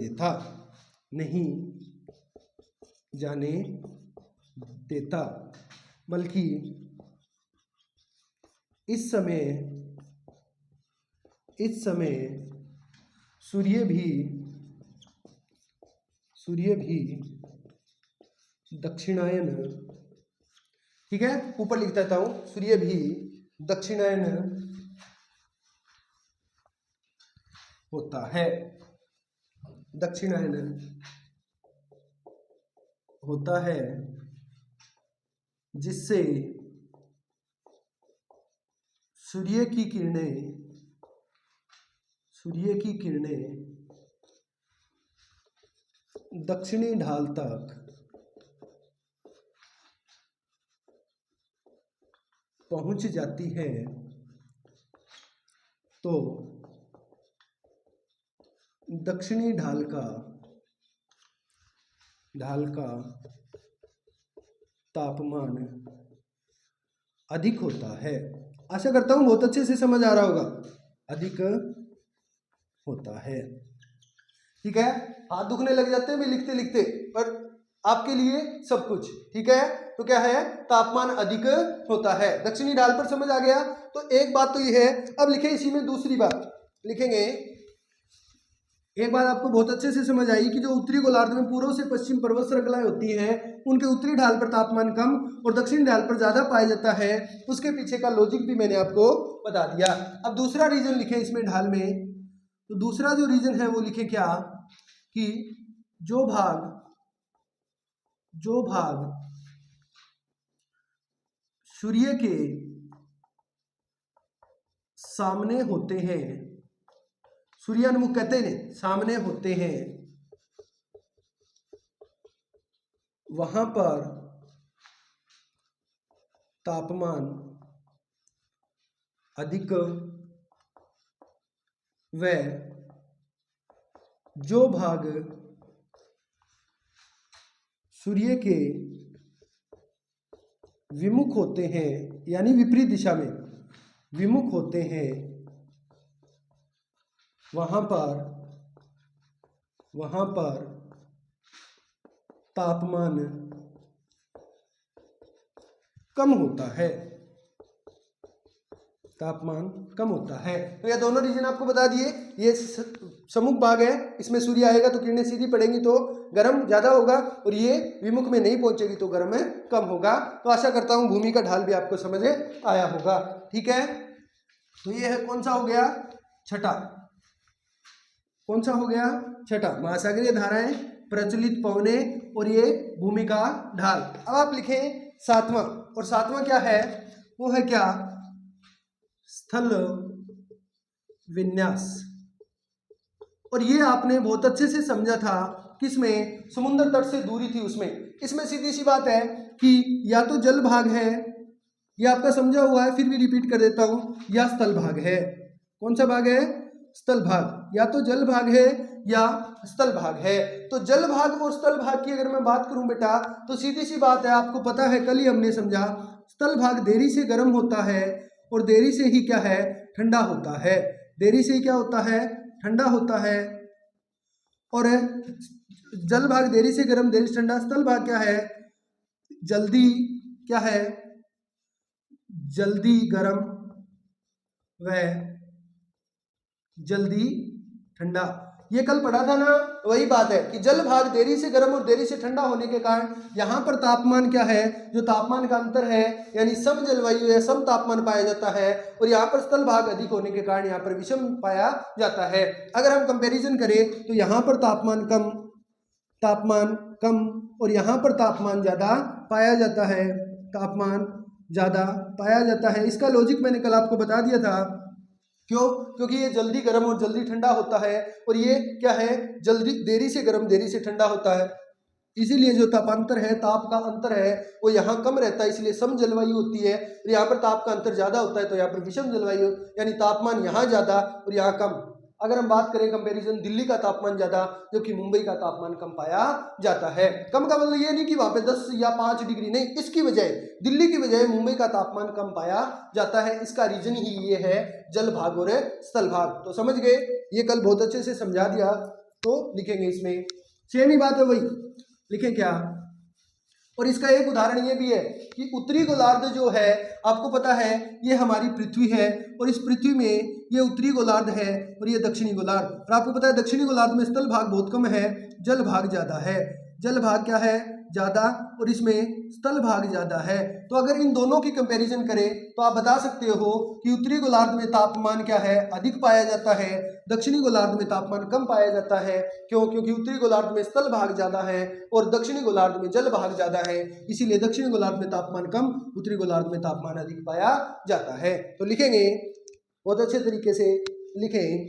देता, बल्कि इस समय सूर्य भी दक्षिणायन, ठीक है, ऊपर लिख देता हूं, सूर्य भी दक्षिणायन होता है, जिससे सूर्य की किरणें दक्षिणी ढाल तक पहुंच जाती है, तो दक्षिणी ढाल का तापमान अधिक होता है। आशा करता हूं बहुत अच्छे से समझ आ रहा होगा। अधिक होता है, ठीक है। हाथ दुखने लग जाते हैं भी लिखते लिखते, पर आपके लिए सब कुछ ठीक है। तो क्या है, तापमान अधिक होता है, दक्षिणी ढाल पर, समझ आ गया। तो एक बात तो ये है। अब लिखें इसी में दूसरी बात, लिखेंगे एक बात आपको बहुत अच्छे से समझ आई कि जो उत्तरी गोलार्ध में पूर्व से पश्चिम पर्वत श्रृंखलाएं होती हैं उनके उत्तरी ढाल पर तापमान कम और दक्षिणी ढाल पर ज़्यादा पाया जाता है। उसके पीछे का लॉजिक भी मैंने आपको बता दिया। अब दूसरा रीजन लिखे इसमें ढाल में, तो दूसरा जो रीजन है वो लिखे क्या कि जो भाग सूर्य के सामने होते हैं, सूर्यान्मुख कहते हैं, सामने होते हैं, वहां पर तापमान अधिक व जो भाग सूर्य के विमुख होते हैं यानी विपरीत दिशा में विमुख होते हैं, वहां पर तापमान कम होता है, तापमान कम होता है। तो ये दोनों रीजन आपको बता दिए। ये सम्मुख भाग है, इसमें सूर्य आएगा तो किरणें सीधी पड़ेंगी तो गर्म ज्यादा होगा, और ये विमुख में नहीं पहुंचेगी तो गर्म में कम होगा। तो आशा करता हूं भूमि का ढाल भी आपको समझ आया होगा। ठीक है, तो ये है कौन सा हो गया, छठा। कौन सा हो गया, छठा। महासागरीय धाराएं, प्रचलित पवनें और ये भूमि का ढाल। अब आप लिखें सातवां, और सातवां क्या है, वो है क्या, स्थल विन्यास। और ये आपने बहुत अच्छे से समझा था किसमें, समुद्र तट से दूरी थी उसमें। इसमें सीधी सी बात है कि या तो जल भाग है, ये आपका समझा हुआ है फिर भी रिपीट कर देता हूं, या स्थल भाग है। कौन सा भाग है, स्थल भाग। या तो जल भाग है या स्थल भाग है। तो जल भाग और स्थल भाग की अगर मैं बात करूं बेटा, तो सीधी सी बात है, आपको पता है कल ही हमने समझा, स्थल भाग देरी से गर्म होता है और देरी से ही क्या है, ठंडा होता है। देरी से क्या होता है, ठंडा होता है। और जल भाग देरी से गर्म देरी से ठंडा। स्थल भाग क्या है, जल्दी क्या है, जल्दी गर्म व जल्दी ठंडा। ये कल पढ़ा था ना, वही बात है कि जल भाग देरी से गर्म और देरी से ठंडा होने के कारण यहाँ पर तापमान क्या है, जो तापमान का अंतर है यानी सम जलवायु है, सम तापमान पाया जाता है। और यहाँ पर स्थल भाग अधिक होने के कारण यहाँ पर विषम पाया जाता है। अगर हम कंपैरिजन करें तो यहाँ पर तापमान कम और यहाँ पर तापमान ज़्यादा पाया जाता है, तापमान ज़्यादा पाया जाता है। इसका लॉजिक मैंने कल आपको बता दिया था। क्यों, क्योंकि ये जल्दी गर्म और जल्दी ठंडा होता है, और ये क्या है, जल्दी देरी से गर्म देरी से ठंडा होता है। इसीलिए जो तापांतर है, ताप का अंतर है, वो यहाँ कम रहता है, इसलिए सम जलवायु होती है। और यहाँ पर ताप का अंतर ज्यादा होता है तो यहाँ पर विषम जलवायु, यानी तापमान यहाँ ज्यादा और यहाँ कम। अगर हम बात करें कंपैरिजन, दिल्ली का तापमान ज्यादा जबकि मुंबई का तापमान कम पाया जाता है। कम का मतलब ये नहीं कि वहां पे 10 या 5 डिग्री, नहीं, इसकी बजाय दिल्ली की बजाय मुंबई का तापमान कम पाया जाता है। इसका रीजन ही ये है, जल भाग और स्थल भाग। तो समझ गए, ये कल बहुत अच्छे से समझा दिया। तो लिखेंगे इसमें सेम ही बात है, वही लिखें क्या। और इसका एक उदाहरण ये भी है कि उत्तरी गोलार्ध जो है, आपको पता है ये हमारी पृथ्वी है, और इस पृथ्वी में ये उत्तरी गोलार्ध है और ये दक्षिणी गोलार्ध। और आपको पता है दक्षिणी गोलार्ध में स्थल भाग बहुत कम है, जल भाग ज्यादा है। जल भाग क्या है, ज्यादा, और इसमें स्थल भाग ज्यादा है। तो अगर इन दोनों की कंपैरिजन करें तो आप बता सकते हो कि उत्तरी गोलार्ध में तापमान क्या है, अधिक पाया जाता है, दक्षिणी गोलार्ध में तापमान कम पाया जाता है। क्यों, क्योंकि उत्तरी गोलार्ध में स्थल भाग ज्यादा है और दक्षिणी गोलार्ध में जल भाग ज्यादा है। इसीलिए दक्षिणी गोलार्ध में तापमान कम, उत्तरी गोलार्ध में तापमान अधिक पाया जाता है। तो लिखेंगे, बहुत अच्छे तरीके से लिखें,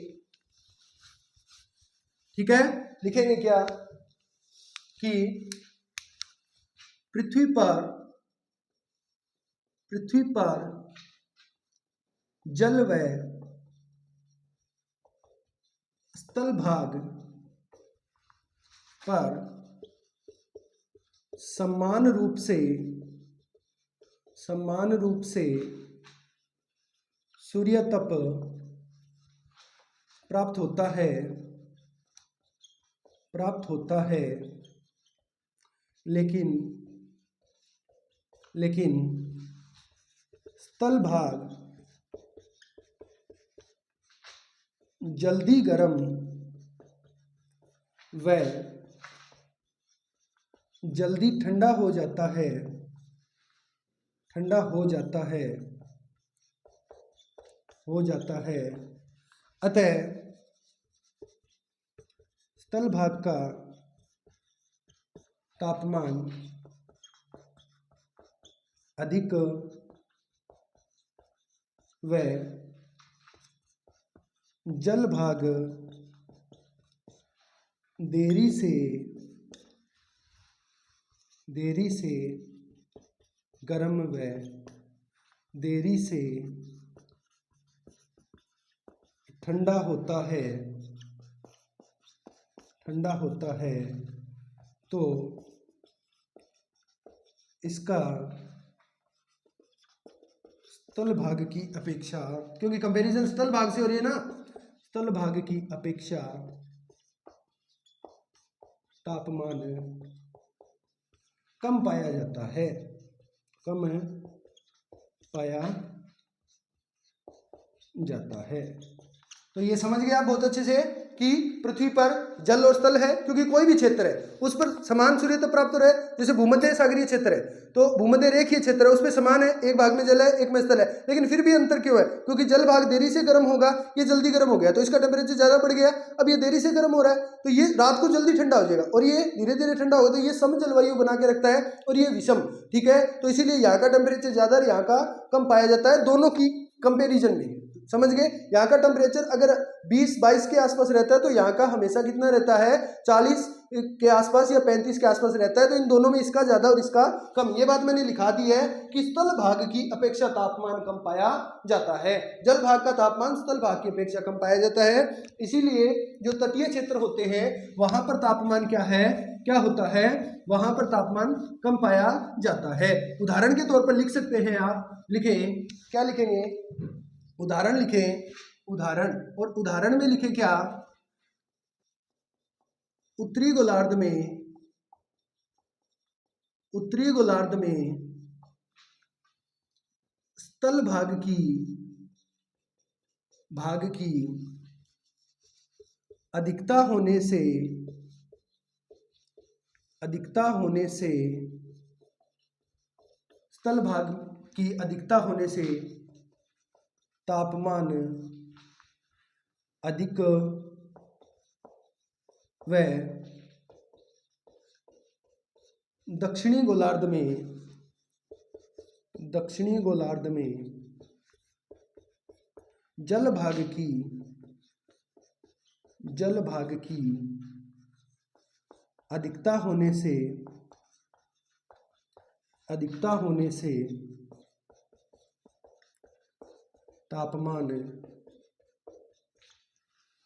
ठीक है। लिखेंगे क्या कि पृथ्वी पर जल व स्थल भाग पर समान रूप से सूर्य तप प्राप्त होता है, लेकिन स्थल भाग जल्दी गर्म वह जल्दी ठंडा हो जाता है, ठंडा हो जाता है, हो जाता है। अतः स्थल भाग का तापमान अधिक व जल भाग देरी से गर्म व देरी से ठंडा होता है, ठंडा होता है। तो इसका स्थल भाग की अपेक्षा, क्योंकि कंपैरिजन स्थल भाग से हो रही है ना, स्थल भाग की अपेक्षा तापमान कम पाया जाता है, कम पाया जाता है। तो ये समझ गए आप बहुत अच्छे से कि पृथ्वी पर जल और स्थल है, क्योंकि कोई भी क्षेत्र है उस पर समान सूर्यता प्राप्त हो रहा है। जैसे भूमध्य सागरीय क्षेत्र है तो भूमध्य रेखीय क्षेत्र है, उसमें समान है, एक भाग में जल है एक में स्थल है, लेकिन फिर भी अंतर क्यों है? क्योंकि जल भाग देरी से गर्म होगा, ये जल्दी गर्म हो गया तो इसका टेम्परेचर ज्यादा बढ़ गया। अब ये देरी से गर्म हो रहा है तो ये रात को जल्दी ठंडा हो जाएगा और ये धीरे धीरे ठंडा होगा, तो ये सम जलवायु बना के रखता है और ये विषम, ठीक है। तो इसीलिए यहाँ का टेम्परेचर ज्यादा और यहाँ का कम पाया जाता है, दोनों की कंपेरिजन में। समझ गए? यहाँ का टेम्परेचर अगर 20-22 के आसपास रहता है तो यहाँ का हमेशा कितना रहता है? 40 के आसपास या 35 के आसपास रहता है। तो इन दोनों में इसका ज्यादा और इसका कम, ये बात मैंने लिखा दी है कि स्थल भाग की अपेक्षा तापमान कम पाया जाता है, जल भाग का तापमान स्थल भाग की अपेक्षा कम पाया जाता है। इसीलिए जो तटीय क्षेत्र होते हैं वहां पर तापमान क्या है, क्या होता है, वहां पर तापमान कम पाया जाता है। उदाहरण के तौर पर लिख सकते हैं आप, लिखें, क्या लिखेंगे? उदाहरण लिखें, उदाहरण, और उदाहरण में लिखें क्या? उत्तरी गोलार्ध में, उत्तरी गोलार्ध में स्थल भाग की अधिकता होने से स्थल भाग की अधिकता होने से तापमान अधिक व दक्षिणी गोलार्ध में जल भाग की अधिकता होने से तापमान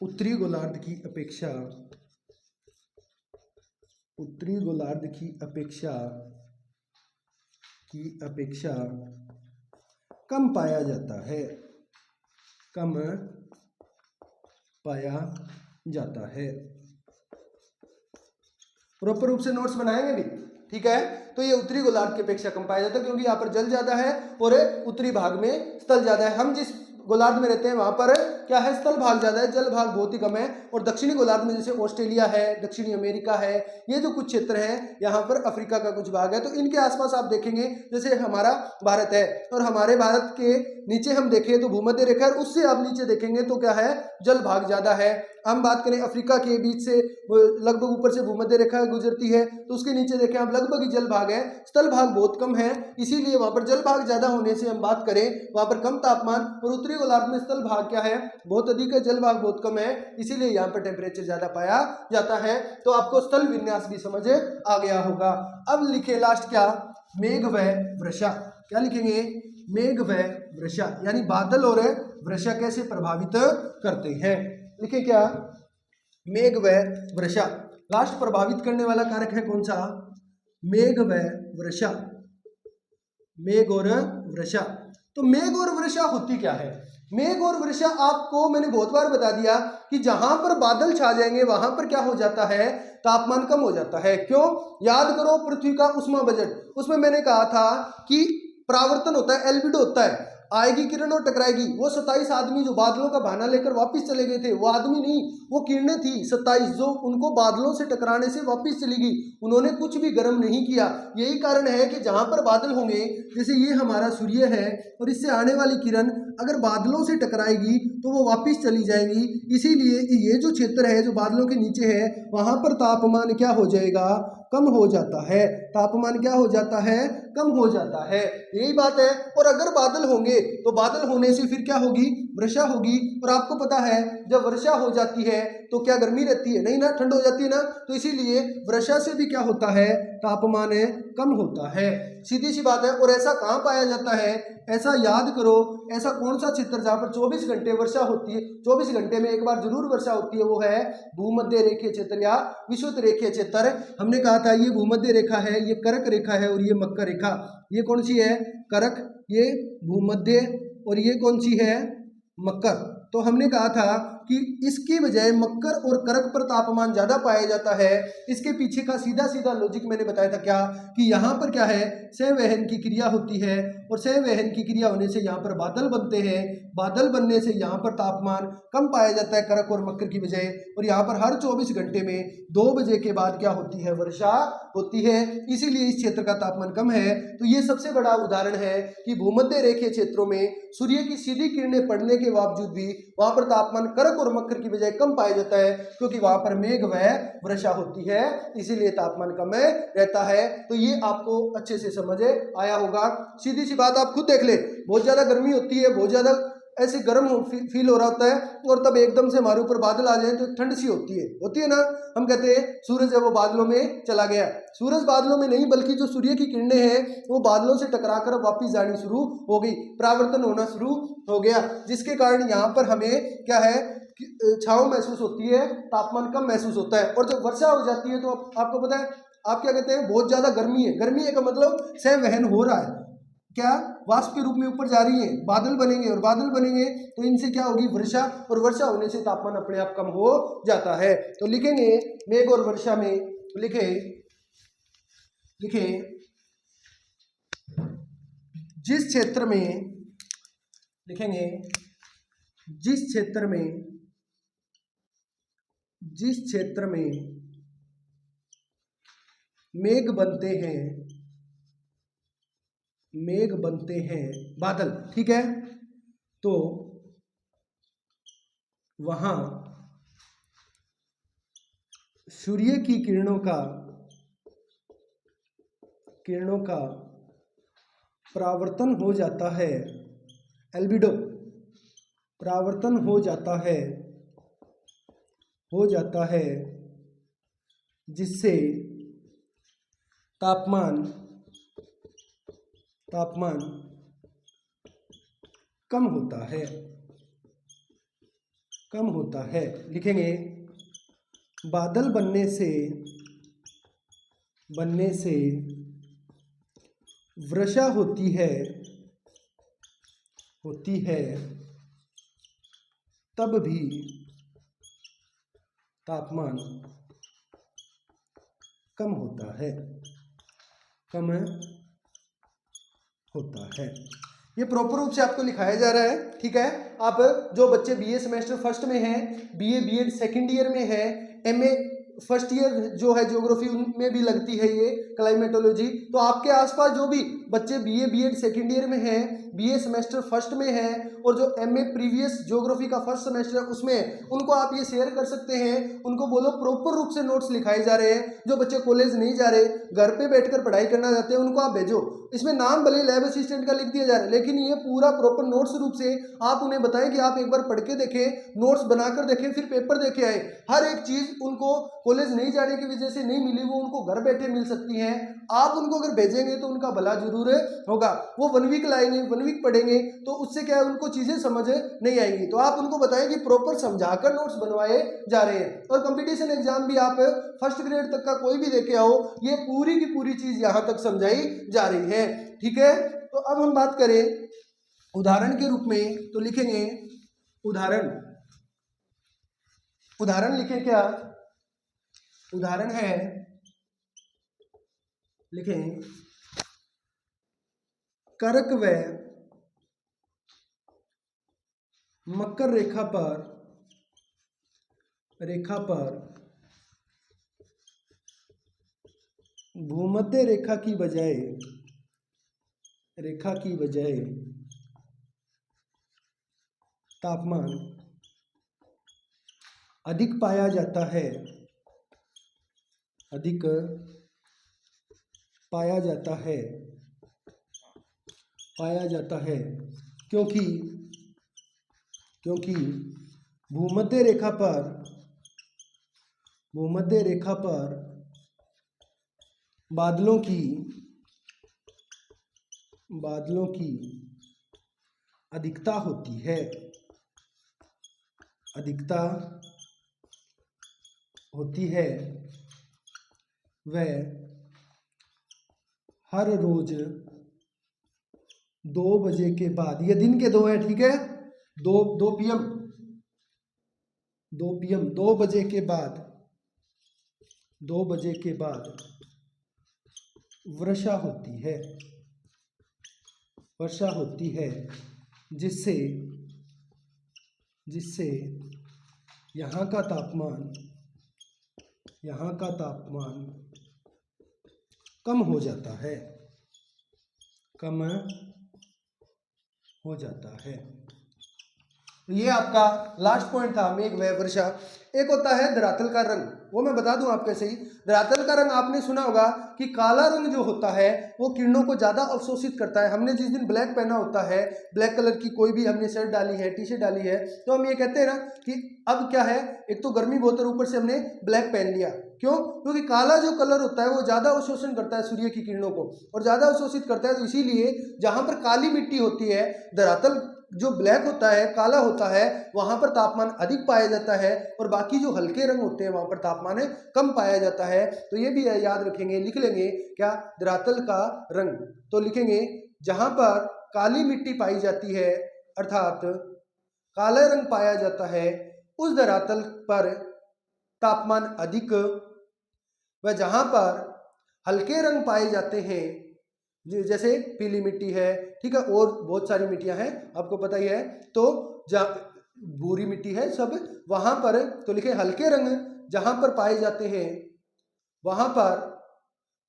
उत्तरी गोलार्ध की अपेक्षा कम पाया जाता है, कम पाया जाता है। प्रॉपर रूप से नोट्स बनाएंगे भी, ठीक है। तो ये उत्तरी गोलार्ध की अपेक्षा कम पाया जाता है क्योंकि यहाँ पर जल ज्यादा है और उत्तरी भाग में स्थल ज्यादा है। हम जिस गोलार्ध में रहते हैं वहां पर क्या है, स्थल भाग ज्यादा है, जल भाग बहुत ही कम है। और दक्षिणी गोलार्ध में जैसे ऑस्ट्रेलिया है, दक्षिणी अमेरिका है, ये जो कुछ क्षेत्र हैं, यहाँ पर अफ्रीका का कुछ भाग है, तो इनके आसपास आप देखेंगे जैसे हमारा भारत है और हमारे भारत के नीचे हम देखें तो भूमध्य रेखा, उससे आप नीचे देखेंगे तो क्या है, जल भाग ज्यादा है। हम बात करें अफ्रीका के बीच से लगभग ऊपर से भूमध्य रेखा गुजरती है तो उसके नीचे देखें आप लगभग ही जल भाग है, स्थल भाग बहुत कम है। इसीलिए वहां पर जल भाग ज्यादा होने से हम बात करें वहां पर कम तापमान, और उत्तरी गोलार्ध में स्थल भाग क्या है, बहुत अधिक है, जल भाग बहुत कम है, इसीलिए यहाँ पर टेम्परेचर ज्यादा पाया जाता है। तो आपको स्थल विन्यास भी समझ आ गया होगा। अब लिखे लास्ट क्या, मेघ व वर्षा। क्या लिखेंगे? मेघ व वर्षा, यानी बादल और वर्षा कैसे प्रभावित करते हैं। लिखे क्या, मेघ व वर्षा। लास्ट प्रभावित करने वाला कारक है कौन सा, मेघ व वर्षा, मेघ और वर्षा। तो मेघ और वर्षा होती क्या है? मेघ और वर्षा आपको मैंने बहुत बार बता दिया कि जहां पर बादल छा जाएंगे वहां पर क्या हो जाता है, तापमान कम हो जाता है। क्यों? याद करो पृथ्वी का उष्मा बजट, उसमें मैंने कहा था कि परावर्तन होता है, एल्बिडो होता है। आएगी किरण और टकराएगी। वो 27 आदमी जो बादलों का बहाना लेकर वापस चले गए थे, वो आदमी नहीं, वो किरणें थी 27 जो उनको बादलों से टकराने से वापस चली गई। उन्होंने कुछ भी गर्म नहीं किया। यही कारण है कि जहां पर बादल होंगे, जैसे ये हमारा सूर्य है और इससे आने वाली किरण अगर बादलों से टकराएगी तो वो वापस चली जाएगी। इसीलिए ये जो क्षेत्र है जो बादलों के नीचे है, वहां पर तापमान क्या हो जाएगा, कम हो जाता है। तापमान क्या हो जाता है, कम हो जाता है। यही बात है। और अगर बादल होंगे तो बादल होने से फिर क्या होगी, वर्षा होगी। और आपको पता है जब वर्षा हो जाती है तो क्या गर्मी रहती है, नहीं ना, ठंड हो जाती है ना। तो इसीलिए वर्षा से भी क्या होता है, तापमान कम होता है। सीधी सी बात है। और ऐसा कहाँ पाया जाता है, ऐसा याद करो, ऐसा कौन सा क्षेत्र जहाँ पर 24 घंटे वर्षा होती है, 24 घंटे में एक बार जरूर वर्षा होती है, वो है भूमध्य रेखीय क्षेत्र या विषुवत रेखीय क्षेत्र। हमने कहा था ये भूमध्य रेखा है, ये कर्क रेखा है और ये मकर रेखा। ये कौन सी है, कर्क, ये भूमध्य, और ये कौन सी है, मकर। तो हमने कहा था कि इसकी बजाय मकर और कर्क पर तापमान ज्यादा पाया जाता है। इसके पीछे का सीधा सीधा लॉजिक मैंने बताया था क्या, कि यहाँ पर क्या है, संवहन की क्रिया होती है और संवहन की क्रिया होने से यहाँ पर बादल बनते हैं। बादल बनने से यहाँ पर तापमान कम पाया जाता है कर्क और मकर की बजाय। और यहाँ पर हर 24 घंटे में 2 बजे के बाद क्या होती है, वर्षा होती है। इसीलिए इस क्षेत्र का तापमान कम है। तो ये सबसे बड़ा उदाहरण है कि भूमध्य रेखीय क्षेत्रों में सूर्य की सीधी किरणें पड़ने के बावजूद भी वहां पर तापमान कर्क और मकर की बजाय कम पाया जाता है, क्योंकि वहां पर मेघ व वर्षा होती है, इसीलिए तापमान कम रहता है। तो ये आपको अच्छे से समझ आया होगा। सीधी सी बात आप खुद देख ले, बहुत ज्यादा गर्मी होती है, बहुत ज्यादा ऐसे गर्म फील हो रहा होता है, और तब एकदम से हमारे ऊपर बादल आ जाए तो एक ठंड सी होती है ना। हम कहते हैं सूरज है वो बादलों में चला गया। सूरज बादलों में नहीं, बल्कि जो सूर्य की किरणें हैं वो बादलों से टकराकर वापस जानी शुरू हो गई, परावर्तन होना शुरू हो गया, जिसके कारण यहाँ पर हमें क्या है, छांव महसूस होती है, तापमान कम महसूस होता है। और जब वर्षा हो जाती है तो आपको पता है आप क्या कहते हैं, बहुत ज्यादा गर्मी है। गर्मी है का मतलब संवहन हो रहा है, क्या वाष्प के रूप में ऊपर जा रही है, बादल बनेंगे, और बादल बनेंगे तो इनसे क्या होगी, वर्षा, और वर्षा होने से तापमान अपने आप कम हो जाता है। तो लिखेंगे मेघ और वर्षा में, लिखे जिस क्षेत्र में, लिखेंगे जिस क्षेत्र में मेघ बनते हैं बादल, ठीक है, तो वहां सूर्य की किरणों का परावर्तन हो जाता है, एल्बिडो परावर्तन हो जाता है, जिससे तापमान कम होता है। लिखेंगे बादल बनने से वर्षा होती है, तब भी तापमान कम होता है। ये प्रॉपर रूप से आपको लिखाया जा रहा है, ठीक है। आप जो बच्चे बीए सेमेस्टर फर्स्ट में हैं, बीए बीएड सेकंड ईयर में है, एमए फर्स्ट ईयर जो है ज्योग्राफी, उनमें भी लगती है ये क्लाइमेटोलॉजी। तो आपके आसपास जो भी बच्चे बीए बीएड सेकंड ईयर में हैं, बीए सेमेस्टर फर्स्ट में है, और जो एमए प्रीवियस ज्योग्राफी का फर्स्ट सेमेस्टर है उसमें है, उनको आप ये शेयर कर सकते हैं। उनको बोलो प्रॉपर रूप से नोट्स लिखाए जा रहे हैं। जो बच्चे कॉलेज नहीं जा रहे, घर पे बैठकर पढ़ाई करना चाहते हैं, उनको आप भेजो। इसमें नाम भले लैब असिस्टेंट का लिख दिया जा रहा है, लेकिन ये पूरा प्रॉपर नोट्स रूप से आप उन्हें बताएं कि आप एक बार पढ़ के देखें, नोट्स बनाकर देखें, फिर पेपर देके आए। हर एक चीज उनको कॉलेज नहीं जाने की वजह से नहीं मिली, वो उनको घर बैठे मिल सकती हैं। आप उनको अगर भेजेंगे तो उनका भला जरूर होगा। वो 1 वीक लाएंगे, 1 वीक पढ़ेंगे, तो उससे क्या है, उनको चीजें समझ नहीं आएंगी। तो आप उनको बताएं कि प्रॉपर समझाकर नोट्स बनवाए जा रहे हैं। और कंपटीशन एग्जाम भी आप फर्स्ट ग्रेड तक का कोई भी देके आओ, ये पूरी की पूरी चीज यहां तक समझाई जा रही है, ठीक है। तो अब हम बात करें उदाहरण के रूप में, तो लिखेंगे उदाहरण लिखें, क्या उदाहरण है, लिखें कर्क व मकर रेखा पर भूमध्य रेखा की बजाय तापमान अधिक पाया जाता है, क्योंकि भूमध्य रेखा पर बादलों की अधिकता होती है, वह हर रोज 2 बजे के बाद, ये दिन के 2 है, ठीक है, 2 PM 2 बजे के बाद वर्षा होती है, जिससे यहाँ का तापमान कम हो जाता है। तो ये आपका लास्ट पॉइंट था, मेघ व वर्षा। एक होता है धरातल का रंग, वो मैं बता दूं आपके सही। धरातल का रंग आपने सुना होगा कि काला रंग जो होता है वो किरणों को ज़्यादा अवशोषित करता है। हमने जिस दिन ब्लैक पहना होता है, ब्लैक कलर की कोई भी हमने शर्ट डाली है, टी शर्ट डाली है, तो हम ये कहते हैं ना कि अब क्या है, एक तो गर्मी बहुत है, ऊपर से हमने ब्लैक पहन लिया। क्यों? क्योंकि काला जो कलर होता है वो ज़्यादा अवशोषण करता है सूर्य की किरणों को, और ज़्यादा अवशोषित करता है। तो इसीलिए जहाँ पर काली मिट्टी होती है, धरातल जो ब्लैक होता है, काला होता है, वहां पर तापमान अधिक पाया जाता है, और बाकी जो हल्के रंग होते हैं वहां पर तापमान कम पाया जाता है। तो ये भी याद रखेंगे, लिख लेंगे क्या, धरातल का रंग। तो लिखेंगे जहां पर काली मिट्टी पाई जाती है, अर्थात काला रंग पाया जाता है, उस धरातल पर तापमान अधिक, व जहां पर हल्के रंग पाए जाते हैं, जैसे पीली मिट्टी है, ठीक है, और बहुत सारी मिट्टियां हैं, आपको पता ही है, तो भूरी मिट्टी है सब, वहां पर तो लिखे हल्के रंग जहां पर पाए जाते हैं वहां पर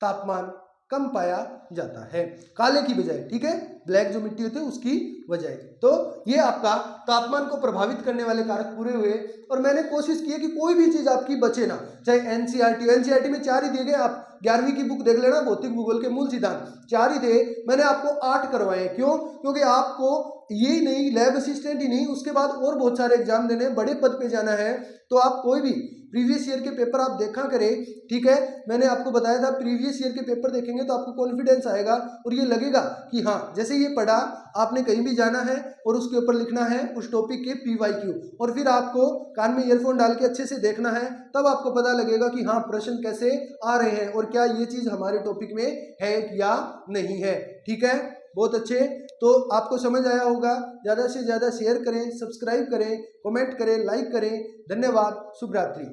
तापमान कम पाया जाता है, काले की बजाय, ठीक है, ब्लैक जो मिट्टी होती है उसकी बजाय। तो ये आपका तापमान को प्रभावित करने वाले कारक पूरे हुए। और मैंने कोशिश की है कि कोई भी चीज आपकी बचे ना, चाहे एनसीईआरटी में 4 ही दिए गए, आप 11वीं की बुक देख लेना, भौतिक भूगोल के मूल सिद्धांत 4 ही थे, मैंने आपको 8 करवाए। क्यों? क्योंकि आपको ये नहीं, लैब असिस्टेंट ही नहीं, उसके बाद और बहुत सारे एग्जाम देने, बड़े पद पे जाना है। तो आप कोई भी प्रीवियस ईयर के पेपर आप देखा करें, ठीक है, मैंने आपको बताया था प्रीवियस ईयर के पेपर देखेंगे तो आपको कॉन्फिडेंस आएगा, और ये लगेगा कि हाँ, जैसे ये पढ़ा, आपने कहीं भी जाना है और उसके ऊपर लिखना है उस टॉपिक के PYQ, और फिर आपको कान में ईयरफोन डाल के अच्छे से देखना है, तब आपको पता लगेगा कि हाँ, प्रश्न कैसे आ रहे हैं और क्या ये चीज हमारे टॉपिक में है या नहीं है, ठीक है। बहुत अच्छे, तो आपको समझ आया होगा। ज़्यादा से ज़्यादा शेयर करें, सब्सक्राइब करें, कमेंट करें, लाइक करें। धन्यवाद, शुभ रात्रि।